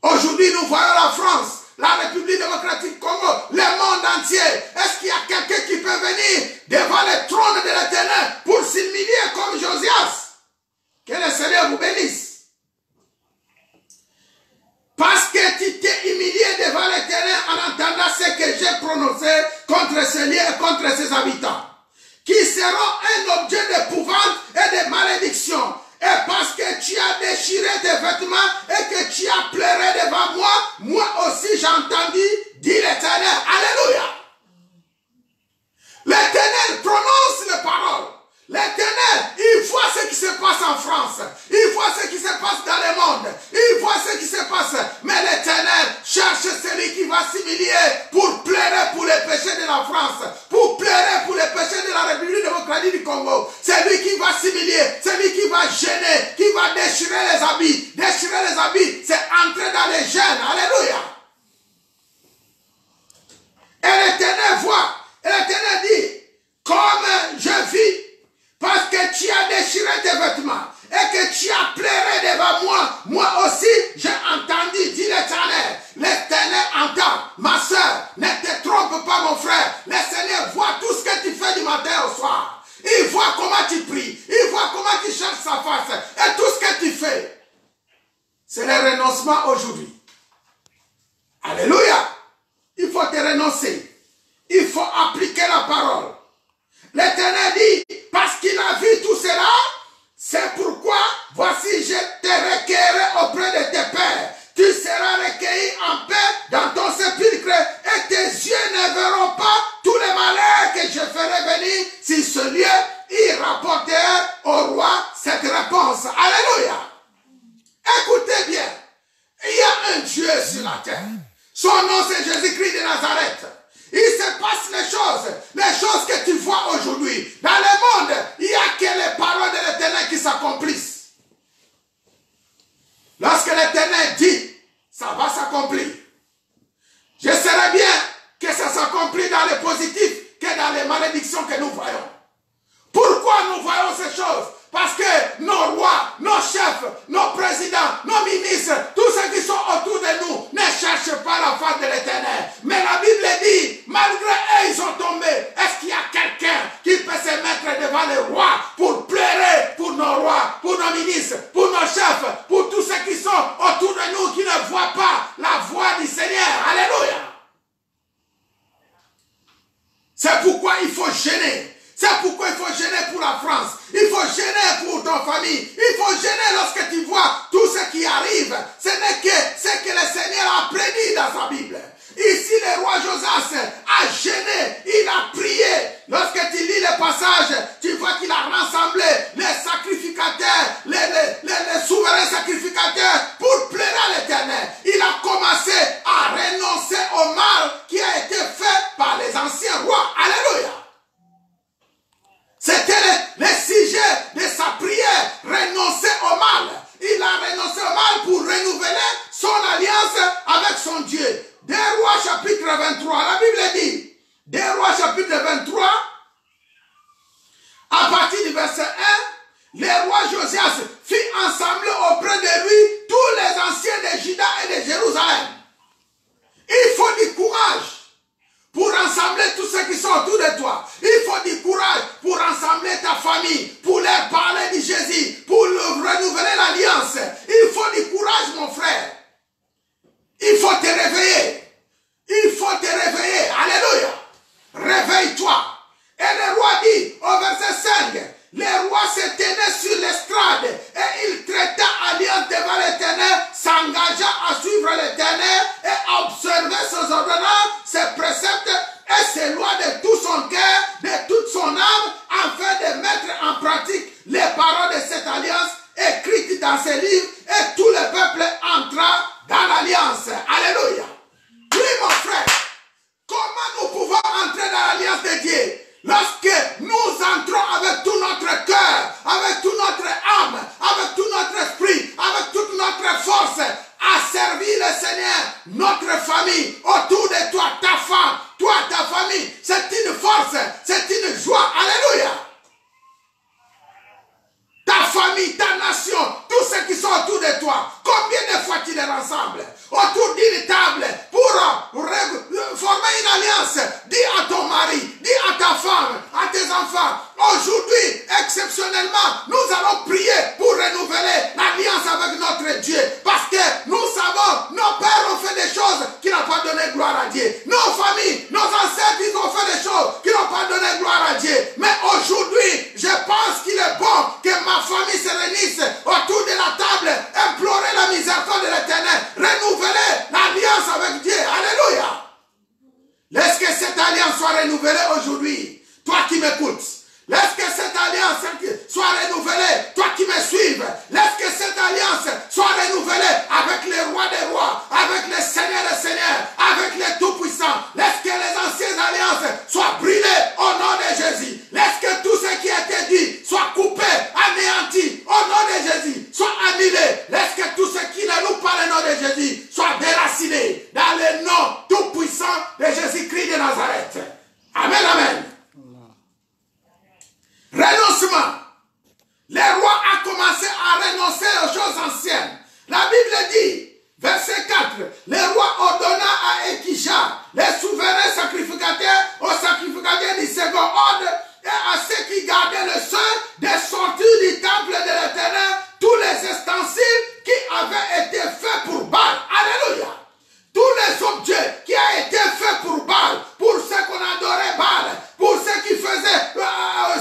Aujourd'hui, nous voyons la France, la République démocratique Congo, le monde entier. Est-ce qu'il y a quelqu'un qui peut venir devant le trône de l'Éternel pour s'humilier comme Josias? Que le Seigneur vous bénisse. Parce que tu t'es humilié devant l'Éternel en entendant ce que j'ai prononcé contre ce lieu et contre ses habitants, qui seront un objet d'épouvante et de malédiction. Et parce que tu as déchiré tes vêtements et que tu as pleuré devant moi, moi aussi j'ai entendu, dit l'Éternel. Alléluia. L'Éternel prononce les paroles. L'Éternel, il voit ce qui se passe en France. Il voit ce qui se passe dans le monde. Il voit ce qui se passe. Mais l'Éternel cherche celui qui va s'humilier pour pleurer pour les péchés de la France, pour pleurer pour les péchés de la République démocratique du Congo. C'est lui qui va s'humilier, c'est lui qui va gêner, qui va déchirer les habits. Déchirer les habits, c'est entrer dans les gènes. Alléluia. Et l'Éternel voit. Et l'Éternel dit, comme je vis, parce que tu as déchiré tes vêtements et que tu as pleuré devant moi, moi aussi j'ai entendu, dit l'Éternel. L'Éternel entend, ma soeur, ne te trompe pas mon frère. Le Seigneur voit tout ce que tu fais du matin au soir. Il voit comment tu pries, il voit comment tu cherches sa face et tout ce que tu fais. C'est le renoncement aujourd'hui. Alléluia. Il faut te renoncer. Il faut appliquer la parole. L'Éternel dit, parce qu'il a vu tout cela, c'est pourquoi, voici, je te recueillerai auprès de tes pères. Tu seras recueilli en paix dans ton sépulcre et tes yeux ne verront pas tous les malheurs que je ferai venir si ce lieu y rapportait au roi cette réponse. Alléluia. Écoutez bien, il y a un Dieu sur la terre. Son nom c'est Jésus-Christ de Nazareth. Il se passe les choses que tu vois aujourd'hui. Dans le monde, il n'y a que les paroles de l'Éternel qui s'accomplissent. Lorsque l'Éternel dit, ça va s'accomplir. Je sais bien que ça s'accomplit dans le positif que dans les malédictions que nous voyons. Pourquoi nous voyons ces choses? Parce que nos rois, nos chefs, nos présidents, nos ministres, tous ceux qui sont autour de nous ne cherchent pas la face de l'Éternel. Mais la Bible dit, malgré eux, ils sont tombés. Est-ce qu'il y a quelqu'un qui peut se mettre devant les rois pour pleurer pour nos rois, pour nos ministres, pour nos chefs, pour tous ceux qui sont autour de nous qui ne voient pas la voix du Seigneur? Alléluia. C'est pourquoi il faut gêner. C'est pourquoi il faut gêner pour la France. Il faut gêner pour ta famille. Il faut gêner lorsque tu vois tout ce qui arrive. Ce n'est que ce que le Seigneur a prédit dans sa Bible. Ici, le roi Josias a gêné, il a prié. Lorsque tu lis le passage, tu vois qu'il a rassemblé les sacrificateurs, les souverains sacrificateurs pour pleurer à l'Éternel. Il a commencé à renoncer au mal qui a été fait par les anciens rois. Alléluia. C'était le sujet de sa prière, renoncer au mal. Il a renoncé au mal pour renouveler son alliance avec son Dieu. Des Rois chapitre 23, la Bible dit, Des Rois chapitre 23, à partir du verset 1, le roi Josias fit ensembler auprès de lui tous les anciens de Juda et de Jérusalem. Il faut du courage pour rassembler tous ceux qui sont autour de toi. Il faut du courage pour rassembler ta famille, pour leur parler de Jésus, pour renouveler l'alliance. Il faut du courage, mon frère. Il faut te réveiller. Il faut te réveiller. Alléluia. Réveille-toi. Et le roi dit au verset 5, le roi se tenait sur l'estrade et il traita alliance devant l'Éternel, s'engagea à suivre l'Éternel et à observer ses ordonnances, ses préceptes et ses lois de tout son cœur, de toute son âme, afin de mettre en pratique les paroles de cette alliance écrites dans ces livres, et tout le peuple entra dans l'alliance. Alléluia. Oui, mon frère, comment nous pouvons entrer dans l'alliance de Dieu? Lorsque nous entrons avec tout notre cœur, avec toute notre âme, avec tout notre esprit, avec toute notre force, à servir le Seigneur, notre famille, autour de toi, ta femme, toi, ta famille, c'est une force, c'est une joie. Alléluia. Ta famille, ta nation, nations, tous ceux qui sont autour de toi, combien de fois tu les rassembles autour d'une table pour former une alliance? Dis à ton mari, dis à ta femme, à tes enfants, aujourd'hui, exceptionnellement, nous allons prier pour renouveler l'alliance avec notre Dieu. Parce que nous savons, nos pères ont fait des choses qui n'ont pas donné gloire à Dieu. Nos familles, nos ancêtres, ils ont fait des choses qui n'ont pas donné gloire à Dieu. Mais aujourd'hui, je pense qu'il est bon que ma famille se réunisse autour de la table, implorer la miséricorde de l'Éternel, renouveler l'alliance avec Dieu. Alléluia. Laisse que cette alliance soit renouvelée aujourd'hui. Toi qui m'écoutes. Laisse que cette alliance soit renouvelée. Toi qui me suives. Laisse que cette alliance soit renouvelée avec les rois des rois, avec les seigneurs des seigneurs, avec les tout-puissants. Laisse que les anciennes alliances soient brûlées au nom de Jésus. Laisse que tout ce qui a été dit soit coupé, anéanti au nom de Jésus, soit annulé. Laisse que tout ce qui ne loue pas le nom de Jésus soit déraciné dans le nom tout-puissant de Jésus-Christ de Nazareth. Amen, amen. Renoncement. Le roi a commencé à renoncer aux choses anciennes. La Bible dit, verset 4, le roi ordonna à Ékisha, les souverains sacrificateurs, aux sacrificateurs du second ordre, et à ceux qui gardaient le sein, de sortir du temple de l'Éternel tous les ustensiles qui avaient été faits pour Baal. Alléluia. Tous les objets qui ont été faits pour Baal, pour ceux qu'on adorait Baal, pour ceux qui faisaient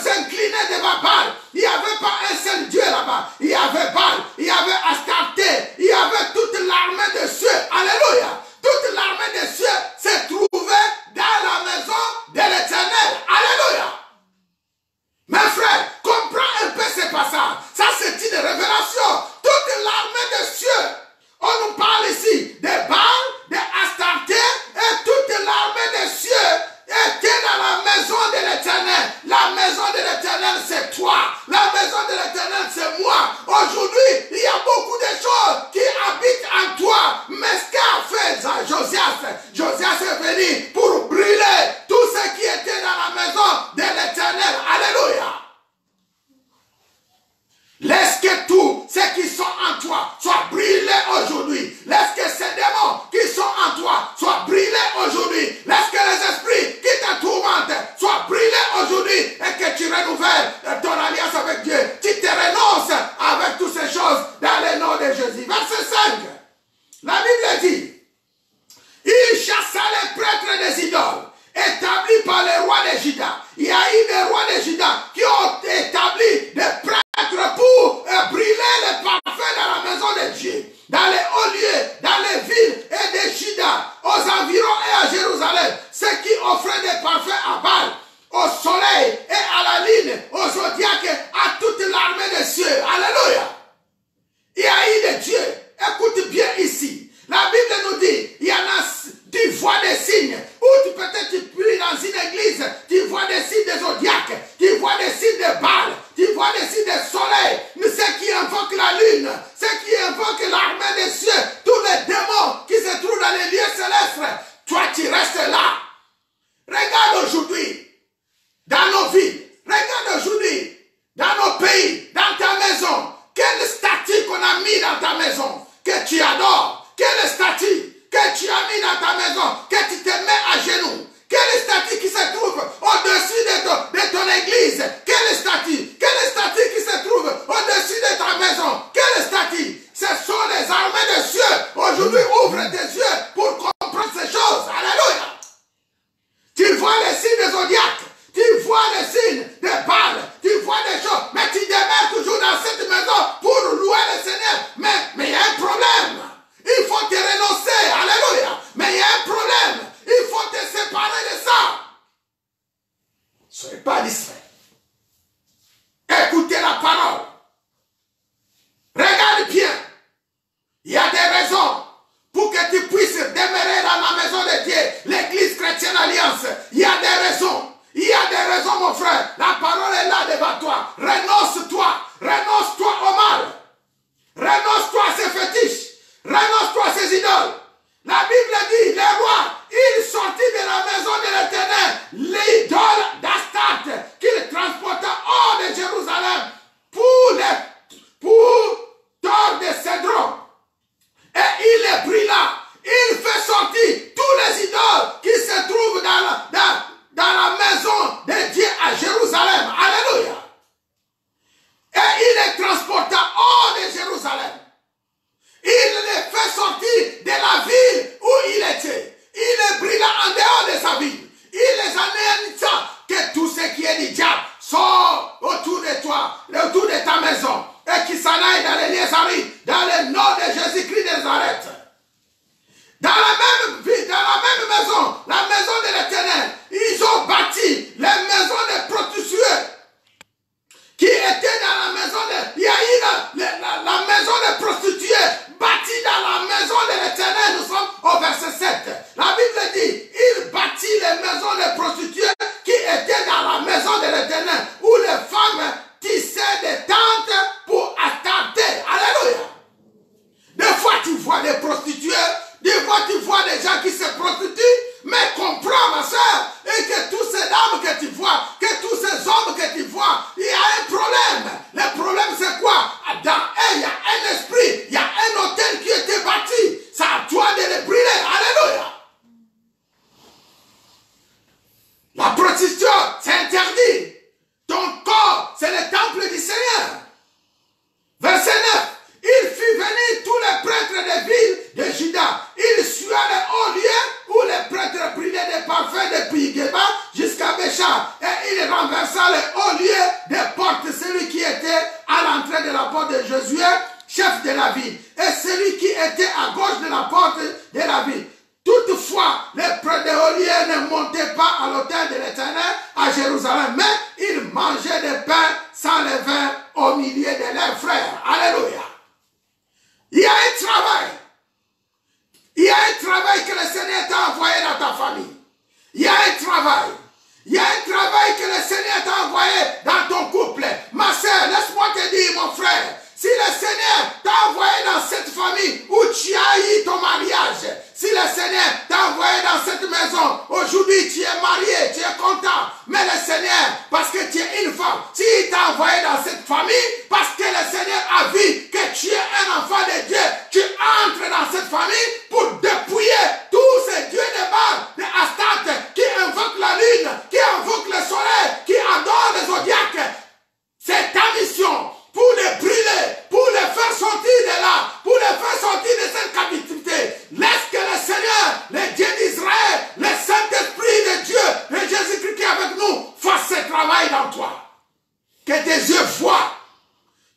s'incliner devant Baal. Il n'y avait pas un seul Dieu là-bas. Il y avait Baal, il y avait Astarté, il y avait toute l'armée de cieux. Alléluia. Toute l'armée de cieux s'est trouvée dans la maison de l'Éternel. Alléluia. Mes frères, comprends un peu ce passage. Ça, c'est une révélation. Toute l'armée de cieux. On nous parle ici de Baal, de Astarté, et toute l'armée des cieux était dans la maison de l'Éternel. La maison de l'Éternel, c'est toi. La maison de l'Éternel, c'est moi. Aujourd'hui, il y a beaucoup de choses qui habitent en toi. Mais ce qu'a fait Josias, Josias est venu pour brûler tout ce qui était dans la maison de l'Éternel. Alléluia. Laisse que tous ceux qui sont en toi soient brûlés aujourd'hui. Laisse que ces démons qui sont en toi soient brûlés aujourd'hui. Laisse que les esprits qui te tourmentent soient brûlés aujourd'hui et que tu renouvelles ton alliance avec Dieu. Tu te renonces avec toutes ces choses dans le nom de Jésus. Verset 5. La Bible dit, il chassa les prêtres des idoles établis par les rois de Juda. Il y a eu des rois de Juda qui ont établi des prêtres pour brûler les parfums dans la maison de Dieu, dans les hauts lieux, dans les villes et des Juda, aux environs et à Jérusalem, ceux qui offraient des parfums à Baal, au soleil et à la lune, au zodiaque, à toute l'armée des cieux. Alléluia. Il y a eu des dieux. Écoute bien ici. La Bible nous dit, il y en a, tu vois des signes, ou tu peut-être tu pries dans une église, tu vois des signes de zodiaque, tu vois des signes de Baal, tu vois des signes de soleil, ceux qui invoquent la lune, ceux qui invoquent l'armée des cieux, tous les démons qui se trouvent dans les lieux célestes, toi tu restes là. Regarde aujourd'hui, dans nos villes, regarde aujourd'hui, dans nos pays, dans ta maison, quelle statue qu'on a mis dans ta maison, que tu adores, quelle statue que tu as mis dans ta maison, que tu te mets à genoux. Quelle statue qui se trouve au-dessus de ton église? Quelle statue qui se trouve au-dessus de ta maison? Quelle statue? Ce sont les armées des cieux. Aujourd'hui, ouvre tes yeux pour comprendre ces choses. Alléluia. qui était dans la maison il y a eu la maison des prostituées bâtie dans la maison de l'Éternel. Nous sommes au verset 7. La Bible dit, il bâtit les maisons des prostituées qui étaient dans la maison de l'Éternel, où les femmes tissaient des tentes pour attenter. Alléluia. Des fois tu vois des prostituées, des fois tu vois des gens qui se prostituent, mais comprends ma soeur, et que tous ces dames que tu vois, que tous ces hommes que tu vois, il y a un problème. Le problème c'est quoi? Dans eux, il y a un esprit, il y a un hôtel qui était bâti. C'est à toi de le brûler. Alléluia. La prostitution, c'est interdit. Ton corps, c'est le temple du Seigneur. Verset 9. Il fit venir tous les prêtres des villes de Juda. Il suit les hauts lieux où les prêtres brûlaient des parfums depuis Geba jusqu'à Bécha. Et il renversa les hauts lieux des portes. Celui qui était à l'entrée de la porte de Josué, chef de la ville. Et celui qui était à gauche de la porte de la ville. Toutefois, les prêtres des hauts lieux ne montaient pas à l'autel de l'Éternel à Jérusalem, mais ils mangeaient des pains sans levain au milieu de leurs frères. Alléluia. Il y a un travail. Il y a un travail que le Seigneur t'a envoyé dans ta famille. Il y a un travail. Il y a un travail que le Seigneur t'a envoyé dans ton couple. Ma soeur, laisse-moi te dire, mon frère, si le Seigneur t'a envoyé dans cette famille où tu as eu ton mariage, si le Seigneur t'a envoyé dans cette maison, aujourd'hui tu es marié, tu es content, mais le Seigneur, parce que tu es une femme, s'il t'a envoyé dans cette famille, parce que le Seigneur a vu que tu es un enfant de Dieu, tu entres dans cette famille pour dépouiller tous ces dieux de Baal, de Astarte, qui invoquent la lune, qui invoquent le soleil, qui adorent les zodiaques. C'est ta mission. Pour les brûler, pour les faire sortir de là, pour les faire sortir de cette captivité. Laisse que le Seigneur, le Dieu d'Israël, le Saint-Esprit de Dieu, le Jésus-Christ qui est avec nous, fasse ce travail dans toi. Que tes yeux voient.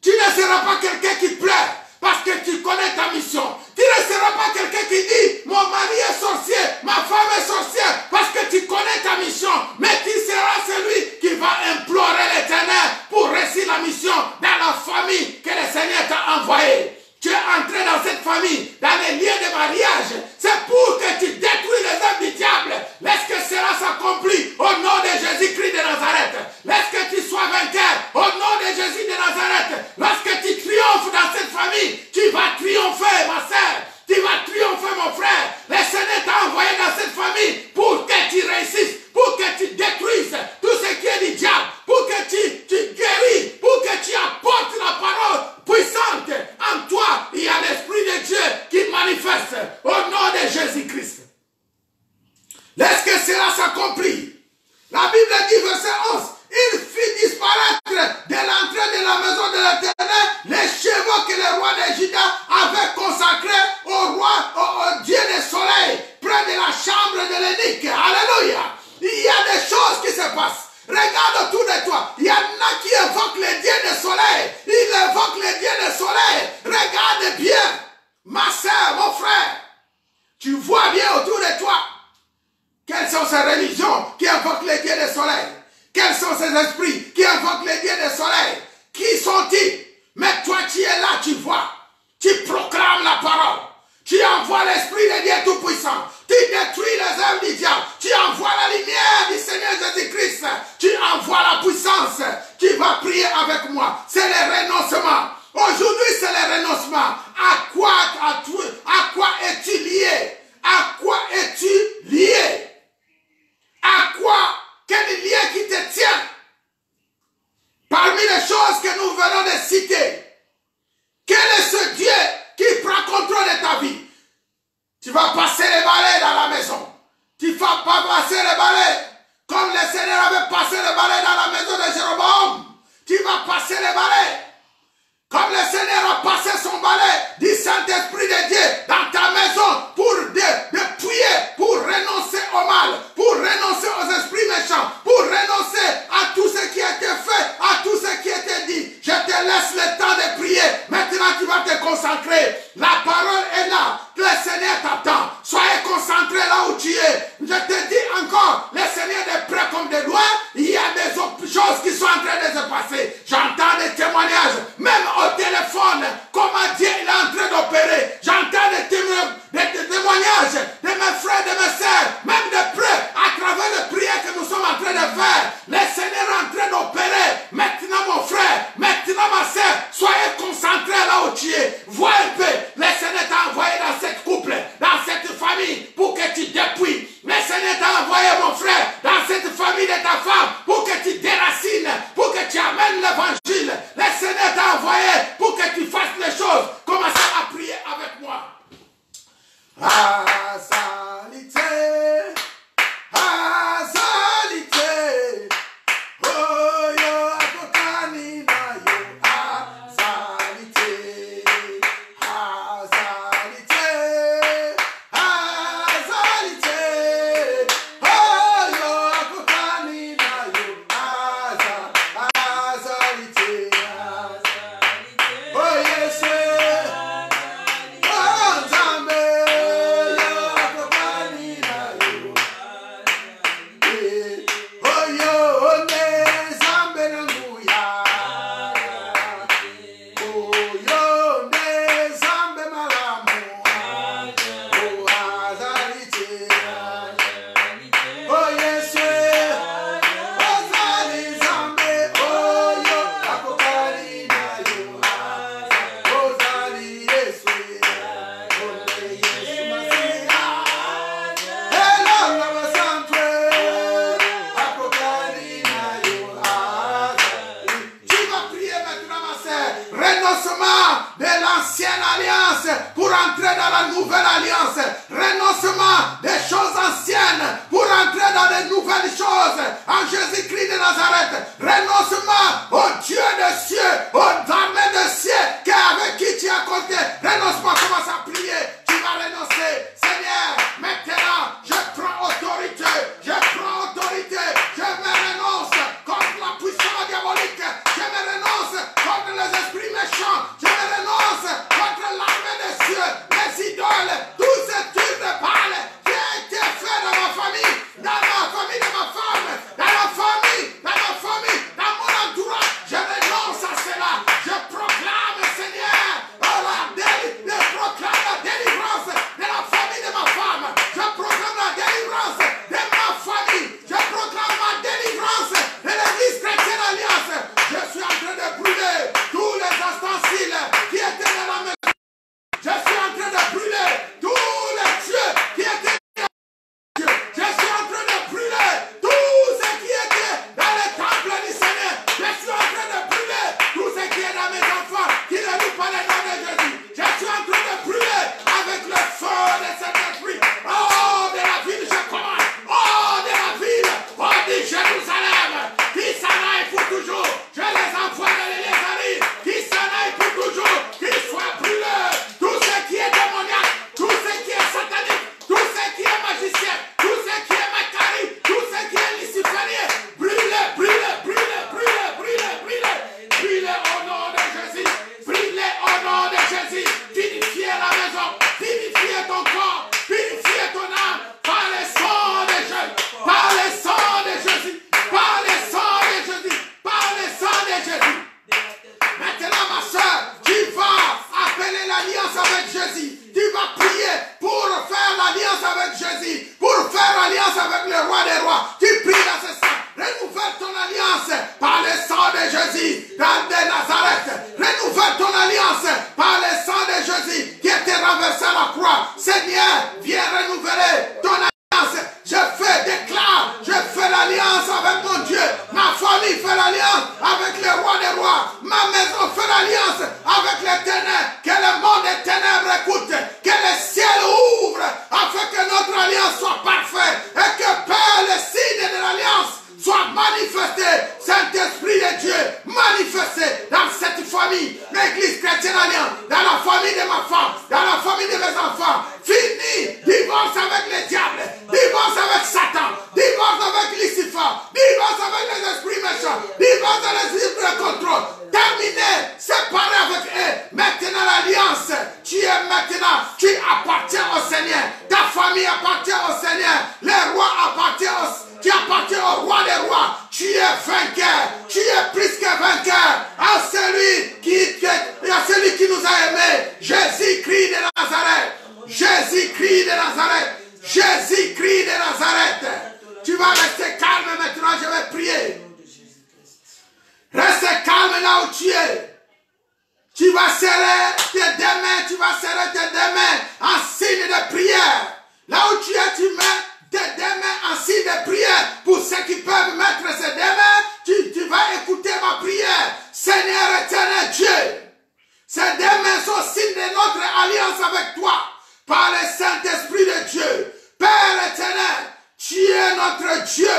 Tu ne seras pas quelqu'un qui pleure parce que tu connais ta mission. Tu ne seras pas quelqu'un qui dit, mon mari est sorcier, ma femme est sorcière, parce que tu connais ta mission. Mais tu seras celui qui va implorer l'Éternel pour réussir la mission dans la famille que le Seigneur t'a envoyée. Tu es entré dans cette famille, dans les lieux de mariage. C'est pour que tu détruis les œuvres du diable. Laisse que cela s'accomplit au nom de Jésus-Christ de Nazareth. Laisse que tu sois vainqueur au nom de Jésus de Nazareth. Lorsque tu triomphes dans cette famille, tu vas triompher, ma sœur. Tu vas triompher, mon frère. Le Seigneur t'a envoyé dans cette famille pour que tu réussisses, pour que tu détruises tout ce qui est du diable, pour que tu guéris, pour que tu apportes la parole puissante. En toi, il y a l'Esprit de Dieu qui manifeste au nom de Jésus-Christ. Laisse que cela s'accomplit. La Bible dit, verset 11, il fit disparaître de l'entrée de la maison de l'Éternel les chevaux que le roi de Juda avait consacrés au roi, au Dieu du soleil, près de la chambre de l'énigme. Alléluia. Il y a des choses qui se passent. Regarde autour de toi. Il y en a qui évoquent le Dieu du soleil. Ils évoquent le Dieu du soleil. Regarde bien. Ma soeur, mon frère. Tu vois bien autour de toi. Quelles sont ces religions qui invoquent le Dieu du soleil? Quels sont ces esprits qui invoquent le Dieu du soleil? Qui sont-ils? Mais toi, tu es là, tu vois. Tu proclames la parole. Tu envoies l'Esprit de Dieu Tout-Puissant. Tu détruis les œuvres du diable. Tu envoies la lumière du Seigneur Jésus-Christ. Tu envoies la puissance. Tu vas prier avec moi. C'est le renoncement. Aujourd'hui, c'est le renoncement. À quoi es-tu lié? À quoi es-tu lié? À quoi? Quel lien qui te tient? Parmi les choses que nous venons de citer, quel est ce Dieu qui prend contrôle de ta vie? Tu vas passer les balais dans la maison. Tu ne vas pas passer les balais comme le Seigneur avait passé les balais dans la maison de Jéroboam. Tu vas passer les balais comme le Seigneur a passé son balai du Saint-Esprit de Dieu dans ta maison pour dépouiller, pour renoncer au mal, pour renoncer aux esprits méchants, pour renoncer à tout ce qui a été fait, à tout ce qui a été dit. Je te laisse le temps de prier. Maintenant, tu vas te consacrer. La parole est là. Le Seigneur t'attend. Soyez concentré là où tu es. Je te dis encore, le Seigneur est près comme de loin. Il y a des autres choses qui sont en train de se passer. J'entends alliance pour entrer dans la nouvelle alliance. Renoncement des choses anciennes pour entrer dans de nouvelles choses. En Jésus-Christ de Nazareth. Renoncement au Dieu des cieux, aux armées des cieux, avec qui tu as compté. Renoncement, commence à prier. Tu vas renoncer. Seigneur, maintenant, je prends autorité. Je prends autorité. Je me renonce contre la puissance diabolique. Je me renonce contre les esprits méchants. Je me renonce contre l'armée des cieux, les idoles, tous ces tirs de balles qui ont été faits dans ma famille de ma femme, dans ma famille, dans mon entourage. Je renonce à cela. Je proclame, Seigneur, je proclame la délivrance de la famille de ma femme. Je proclame la délivrance de ma famille. Je proclame la délivrance de l'Église chrétienne alliance. Je suis en train de brûler tous les ustensiles qui étaient dans la maison. Je suis en train de brûler tous les dieux qui étaient dans la maison. Je suis en train de brûler tout ce qui était dans le temple du Seigneur. Je suis en train de brûler tout ce qui est dans mes enfants qui ne louent pas le nom de Jésus. Je suis en train de brûler avec le feu de cet esprit. Oh, de la ville, je commande. Oh, de la ville. Oh, de Jérusalem. Qui s'en aille pour toujours. Je les envoie dans les lézards. Qui s'en aille pour toujours. Qu'ils soient brûlés. Tout ce qui est démoniaque. Tout ce qui est satanique. Tout ce qui est magicien. Tout ce qui est macarie. Tout ce qui est luciférien. Brûlez, brûlez, brûlez, brûlez, brûlez, brûlez. Brûlez au nom de Jésus. Brûlez au nom de Jésus. Purifiez la maison. Purifiez ton corps. Purifiez ton âme. Par le sang de Jésus. Par le sang de Jésus. Par le sang de Jésus. Par le sang de Jésus. Maintenant, ma soeur, tu vas appeler l'alliance avec Jésus. Tu vas prier pour faire l'alliance avec Jésus. Pour faire l'alliance avec le roi des rois. Tu pries dans ce sang. Renouvelle ton alliance par le sang de Jésus dans de Nazareth. Renouvelle ton alliance par le sang de Jésus qui était renversé à la croix. Seigneur, viens renouveler ton alliance. Je fais l'alliance avec mon Dieu. Ma famille fait l'alliance avec le roi des rois. Ma maison fait l'alliance avec les ténèbres. Que le monde des ténèbres écoute. Que le ciel ouvre afin que notre alliance soit parfaite. Et que Père, le signe de l'alliance soit manifesté. Saint-Esprit de Dieu, manifesté dans cette famille. L'église chrétienne alliance. Dans la famille de ma femme. Dans la famille de mes enfants. Fini. Divorce avec le diable. Divorce avec Satan. Divorce avec Lucifer. Divorce avec les esprits méchants. Divorce avec les esprits de contrôle. Terminé. Séparé avec eux. Maintenant l'alliance. Tu es maintenant. Tu appartiens au Seigneur. Ta famille appartient au Seigneur. Les rois appartiennent au Seigneur. Tu appartiens au roi des rois. Tu es vainqueur. Tu es plus que vainqueur. À celui qui nous a aimés. Jésus-Christ de Nazareth. Jésus-Christ de Nazareth. Jésus-Christ de Nazareth. Tu vas rester calme maintenant. Je vais prier. Reste calme là où tu es. Tu vas serrer tes deux mains. Tu vas serrer tes deux mains en signe de prière. Là où tu es, tu mets tes deux mains en signe de prière. Pour ceux qui peuvent mettre ces deux mains, tu vas écouter ma prière. Seigneur éternel Dieu, ces deux mains sont signe de notre alliance avec toi. Par le Saint-Esprit de Dieu. Père éternel, tu es notre Dieu.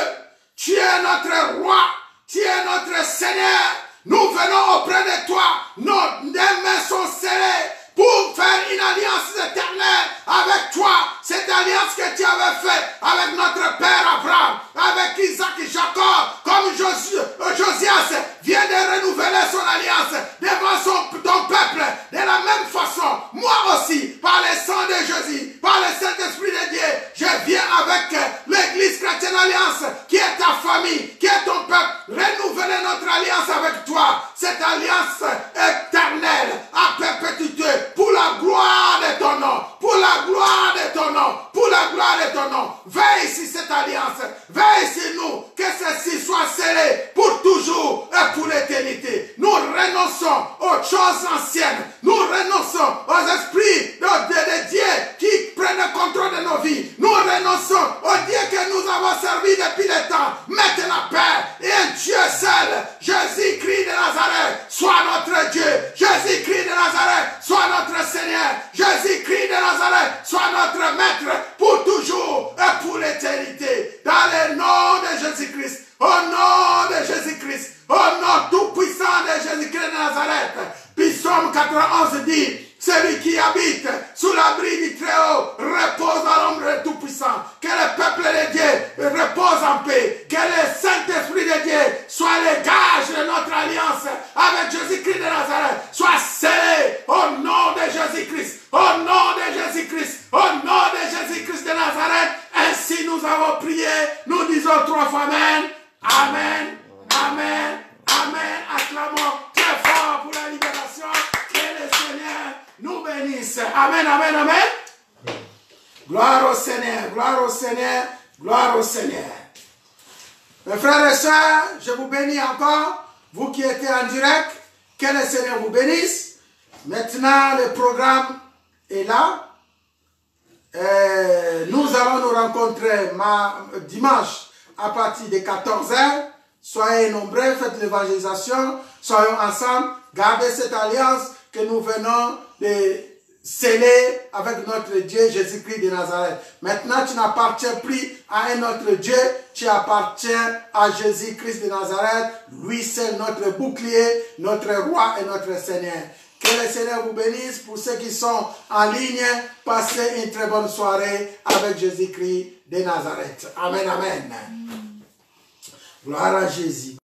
Tu es notre roi. Tu es notre Seigneur. Nous venons auprès de toi. Nos deux mains sont serrées pour faire une alliance éternelle avec toi. Cette alliance que tu avais faite avec notre Père Abraham, avec Isaac et Jacob, comme Josias vient de renouveler son alliance devant ton peuple. De la même façon, moi aussi, par le sang de Jésus, par le Saint-Esprit de Dieu, je viens avec l'Église chrétienne alliance, qui est ta famille, qui est ton peuple, renouveler notre alliance avec toi. Cette alliance éternelle, à perpétuité, pour la gloire de ton nom, pour la gloire de ton nom, pour la gloire de ton nom. Veille sur cette alliance, veille sur nous, que ceci soit scellé pour toujours et pour l'éternité. Nous renonçons aux choses anciennes, nous renonçons aux esprits de Dieu qui prennent le contrôle de nos vies. Nous renonçons au Dieu que nous avons servi depuis le temps. Maintenant, Père, et un Dieu seul, Jésus-Christ de Nazareth, soit notre Dieu. Jésus-Christ de Nazareth, soit notre Seigneur. bénisse. Amen, amen, amen. Gloire au Seigneur, gloire au Seigneur, gloire au Seigneur. Mes frères et sœurs, je vous bénis encore. Vous qui êtes en direct, que le Seigneur vous bénisse. Maintenant, le programme est là. Nous allons nous rencontrer dimanche à partir de 14 h. Soyez nombreux, faites l'évangélisation. Soyons ensemble. Gardez cette alliance que nous venons de sceller avec notre Dieu Jésus-Christ de Nazareth. Maintenant, tu n'appartiens plus à un autre Dieu. Tu appartiens à Jésus-Christ de Nazareth. Lui seul, notre bouclier, notre roi et notre Seigneur. Que le Seigneur vous bénisse. Pour ceux qui sont en ligne, passez une très bonne soirée avec Jésus-Christ de Nazareth. Amen, amen. Gloire à Jésus.